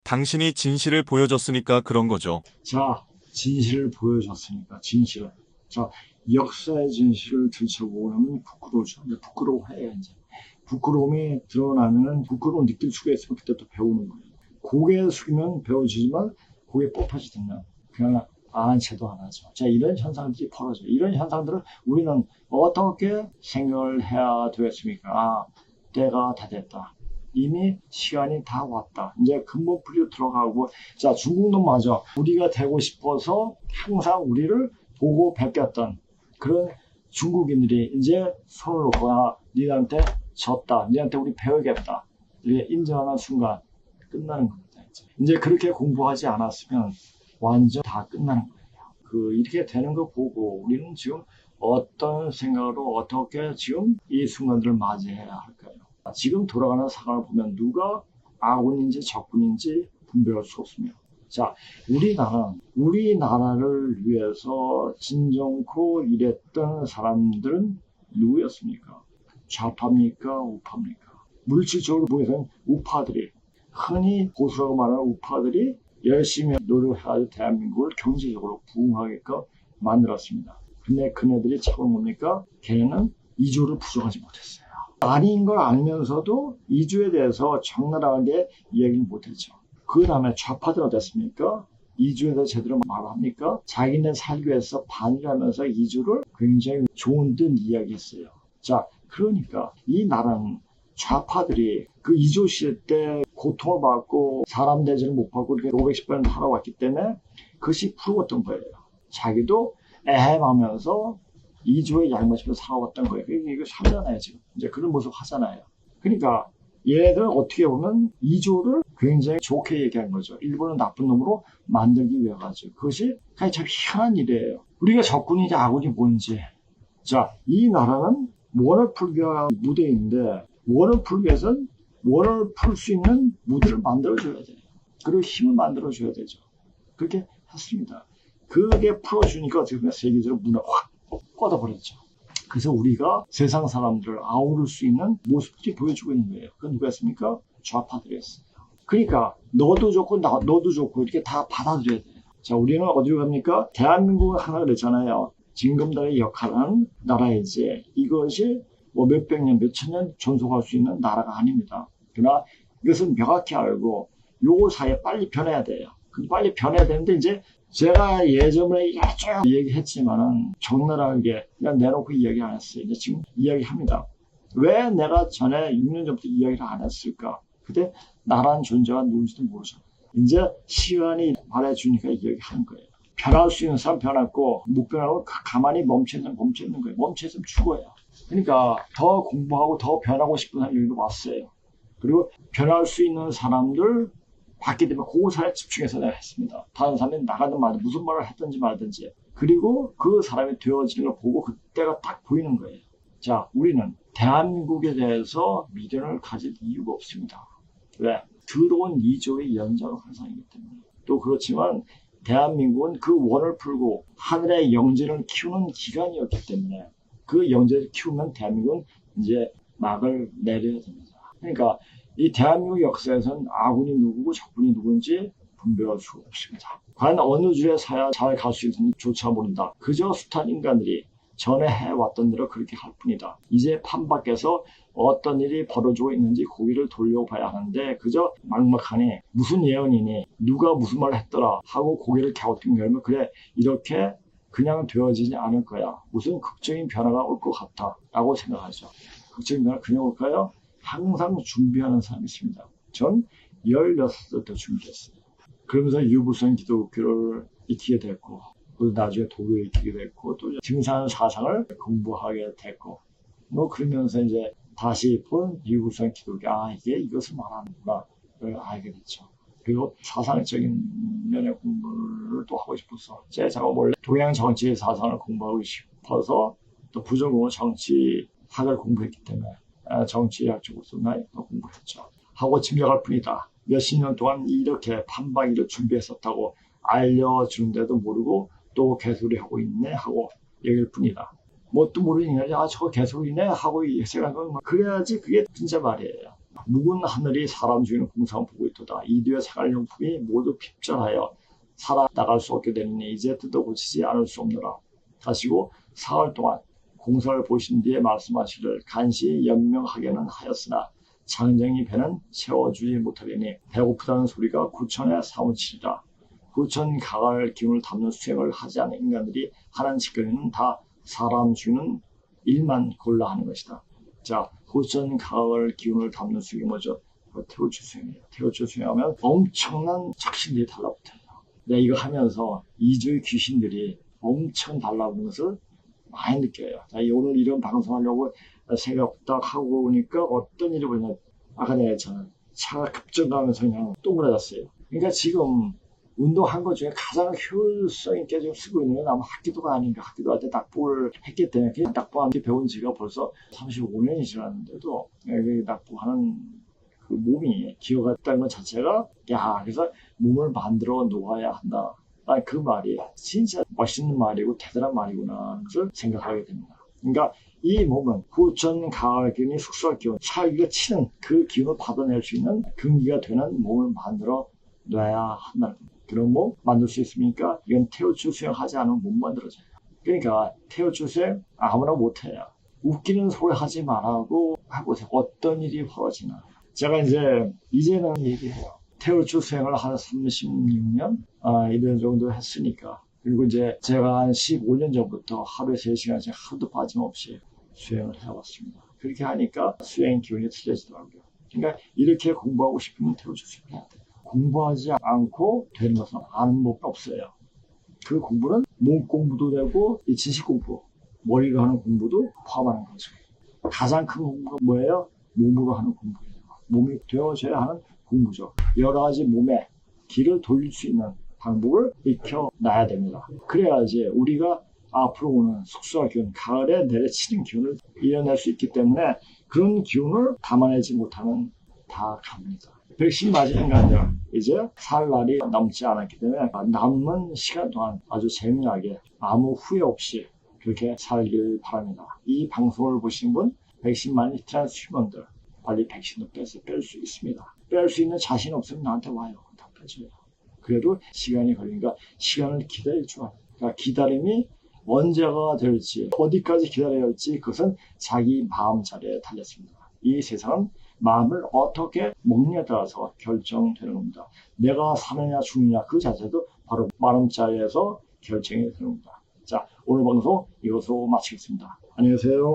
당신이 진실을 보여줬으니까 그런 거죠. 자, 진실을 보여줬으니까, 진실을. 자, 역사의 진실을 들춰보고 나면 부끄러우죠. 부끄러워해요, 이제. 부끄러움이 드러나면은 부끄러움 느낄 수가 있으면 그때 또 배우는 거예요. 고개 숙이면 배워지지만 고개 뻣뻣해지면 그냥 아는 채도 안 하죠. 자, 이런 현상들이 벌어져요. 이런 현상들을 우리는 어떻게 생각을 해야 되겠습니까? 아, 때가 다 됐다. 이미 시간이 다 왔다. 이제 근본풀이로 들어가고, 자, 중국도 맞아. 우리가 되고 싶어서 항상 우리를 보고 베꼈던 그런 중국인들이 이제 손을 놓거나 니한테 졌다. 니한테 우리 배우겠다. 이렇게 인정하는 순간 끝나는 겁니다. 이제 그렇게 공부하지 않았으면 완전 다 끝나는 거예요. 이렇게 되는 거 보고 우리는 지금 어떤 생각으로 어떻게 지금 이 순간들을 맞이해야 할까요? 지금 돌아가는 상황을 보면 누가 아군인지 적군인지 분별할 수 없으며, 자, 우리나라를 위해서 진정코 일했던 사람들은 누구였습니까? 좌파입니까? 우파입니까? 물질적으로 보면 우파들이, 흔히 보수라고 말하는 우파들이 열심히 노력해가지고 대한민국을 경제적으로 부흥하게끔 만들었습니다. 근데 그네들이 참은 뭡니까? 걔네는 이주를 부정하지 못했어요. 아닌 걸 알면서도 이주에 대해서 적나라하게 이야기를 못했죠. 그 다음에 좌파들은 어땠습니까? 이주에 대해서 제대로 말합니까? 자기네 살기 위해서 반일하면서 이주를 굉장히 좋은 듯 이야기했어요. 자, 그러니까 이 나라는 좌파들이 그 이주 시대 때 고통을 받고 사람 대접을 못 받고 이렇게 510번 살아왔기 때문에 그것이 부러웠던 거예요. 자기도 애헴하면서 이주에 얄맞으면서 살아왔던 거예요. 이거 하잖아요, 지금. 이제 그런 모습 하잖아요. 그러니까 얘들은 어떻게 보면 이주를 굉장히 좋게 얘기한 거죠. 일본을 나쁜 놈으로 만들기 위해 가지고. 그것이 참 희한한 일이에요. 우리가 적군이지 아군이 뭔지. 자, 이 나라는 원을 풀기 위한 무대인데 원을 풀기 위해서는 원을 풀 수 있는 무대를 만들어줘야 돼요. 그리고 힘을 만들어줘야 되죠. 그렇게 했습니다. 그게 풀어주니까 어떻게 보면 세계적으로 문을 확 뻗어버렸죠. 그래서 우리가 세상 사람들을 아우를 수 있는 모습들이 보여주고 있는 거예요. 그건 누가 했습니까? 좌파들이었어요. 그러니까 너도 좋고 너도 좋고 이렇게 다 받아들여야 돼요. 자, 우리는 어디로 갑니까? 대한민국은 하나 그랬잖아요. 징검다리의 역할은 나라이지 이것이 뭐 몇백 년, 몇천 년 존속할 수 있는 나라가 아닙니다. 그러나 이것은 명확히 알고 요 사이에 빨리 변해야 돼요. 빨리 변해야 되는데 이제 제가 예전에 쭉 얘기했지만은 적나라하게 그냥 내놓고 이야기 안 했어요. 이제 지금 이야기합니다. 왜 내가 전에 6년 전부터 이야기를 안 했을까? 그때 나라는 존재가 누군지도 모르죠. 이제 시간이 말해주니까 이야기하는 거예요. 변할 수 있는 사람 변했고 못 변하고 가만히 멈춰있는 거예요. 멈춰있으면 죽어요. 그러니까 더 공부하고 더 변하고 싶은 사람이 여기도 왔어요. 그리고 변할 수 있는 사람들 봤기 때문에 그 사람에 집중해서 내가 했습니다. 다른 사람이 나가든 말든 무슨 말을 했든지 말든지 그리고 그 사람이 되어지는 걸 보고 그때가 딱 보이는 거예요. 자, 우리는 대한민국에 대해서 미련을 가질 이유가 없습니다. 왜? 더러운 이조의 연장선상이기 때문에. 또 그렇지만 대한민국은 그 원을 풀고 하늘의 영재를 키우는 기간이었기 때문에 그 영재를 키우면 대한민국은 이제 막을 내려야 됩니다. 그러니까 이 대한민국 역사에서는 아군이 누구고 적군이 누군지 분별할 수가 없습니다. 과연 어느 줄에 사야 잘 갈 수 있는지조차 모른다. 그저 숱한 인간들이 전에 해왔던 대로 그렇게 할 뿐이다. 이제 판밖에서 어떤 일이 벌어지고 있는지 고개를 돌려봐야 하는데 그저 막막하니 무슨 예언이니 누가 무슨 말을 했더라 하고 고개를 갸우뚱거리면 그래 이렇게 그냥 되어지지 않을 거야. 무슨 극적인 변화가 올 것 같아 라고 생각하죠. 극적인 변화가 그냥 올까요? 항상 준비하는 사람이 있습니다. 전 16살 때 준비했어요. 그러면서 유부선 기독교를 익히게 됐고 그리고 나중에 도교를 익히게 됐고 또 증산 사상을 공부하게 됐고 뭐 그러면서 이제 다시 본 유부선 기독교 이게 이것을 말하는구나 를 알게 됐죠. 그리고 사상적인 면의 공부를 또 하고 싶어서 제가 원래 동양 정치 사상을 공부하고 싶어서 또 부전공을 정치학을 공부했기 때문에 정치학 쪽으로서 공부했죠. 하고 짐작할 뿐이다. 몇십 년 동안 이렇게 판박이를 준비했었다고 알려주는데도 모르고 또 개소리하고 있네 하고 얘기할 뿐이다. 뭐 또 모르는 인간이 저거 개소리네 하고 생각하면 그래야지 그게 진짜 말이에요. 묵은 하늘이 사람 주인을 공상 보고 있도다. 이뒤의 생활용품이 모두 핍절하여 살아나갈 수 없게 되느니 이제 뜯어 고치지 않을 수 없노라. 하시고 사흘 동안 공사를 보신 뒤에 말씀하시기를 간시 연명하게는 하였으나 장정이 배는 채워주지 못하려니 배고프다는 소리가 구천에 사무치리라. 구천 가갈 기운을 담는 수행을 하지 않은 인간들이 하는 짓거리는 다 사람 주는 일만 골라 하는 것이다. 자, 구천 가갈 기운을 담는 수행이 뭐죠? 태우주 수행이에요. 태우주 수행하면 엄청난 착신들이 달라붙어요. 내가 이거 하면서 이주의 귀신들이 엄청 달라붙는 것을 많이 느껴요. 자, 오늘 이런 방송하려고 생각 딱 하고 오니까 어떤 일이 보냐. 아까 내가 했잖아. 차가 급정가면서 그냥 동그라졌어요. 그러니까 지금 운동한 것 중에 가장 효율성 있게 지금 쓰고 있는 건 아마 학기도가 아닌가. 학기도 할 때 낙법을 했기 때문에 그 낙법한테 배운 지가 벌써 35년이 지났는데도 낙법하는 그 몸이 기어갔다는 것 자체가 그래서 몸을 만들어 놓아야 한다. 그 말이 진짜 멋있는 말이고 대단한 말이구나. 그것을 생각하게 됩니다. 그러니까 이 몸은 구천 가을 기운이 숙소할 기운, 차기가 치는 그 기운을 받아낼 수 있는 근기가 되는 몸을 만들어 놔야 한다는 겁니다. 그런 몸 만들 수 있습니까? 이건 태우주 수행하지 않으면 못 만들어져요. 그러니까 태우주 수행 아무나 못해요. 웃기는 소리 하지 말라고 해보세요. 어떤 일이 벌어지나. 제가 이제는 얘기해요. 태우주 수행을 한 36년 이런 정도 했으니까. 그리고 이제 제가 한 15년 전부터 하루에 3시간씩 하루도 빠짐없이 수행을 해왔습니다. 그렇게 하니까 수행 기운이 틀려지더라고요. 그러니까 이렇게 공부하고 싶으면 태우주 수행을 해야 돼요. 공부하지 않고 되는 것은 아는 법이 없어요. 그 공부는 몸 공부도 되고 이 지식 공부, 머리로 하는 공부도 포함하는 거죠. 가장 큰 공부가 뭐예요? 몸으로 하는 공부예요. 몸이 되어져야 하는 공부죠. 여러 가지 몸에 기를 돌릴 수 있는 방법을 익혀놔야 됩니다. 그래야지 우리가 앞으로 오는 숙소와 기운, 가을에 내려치는 기운을 이겨낼 수 있기 때문에 그런 기운을 담아내지 못하면 다 갑니다. 백신 맞은 인간들 이제 살 날이 남지 않았기 때문에 남은 시간 동안 아주 재미나게 아무 후회 없이 그렇게 살길 바랍니다. 이 방송을 보신 분 백신 많이 트랜스한 분들 빨리 백신도 뺄 수 있습니다. 뺄 수 있는 자신 없으면 나한테 와요. 다 빼줘요. 그래도 시간이 걸리니까 시간을 기다릴 줄 알아요. 그러니까 기다림이 언제가 될지 어디까지 기다려야 할지 그것은 자기 마음자리에 달렸습니다. 이 세상은 마음을 어떻게 먹느냐에 따라서 결정되는 겁니다. 내가 사느냐 죽느냐 그 자체도 바로 마음자리에서 결정이 되는 겁니다. 자, 오늘 방송 이것으로 마치겠습니다. 안녕히 계세요.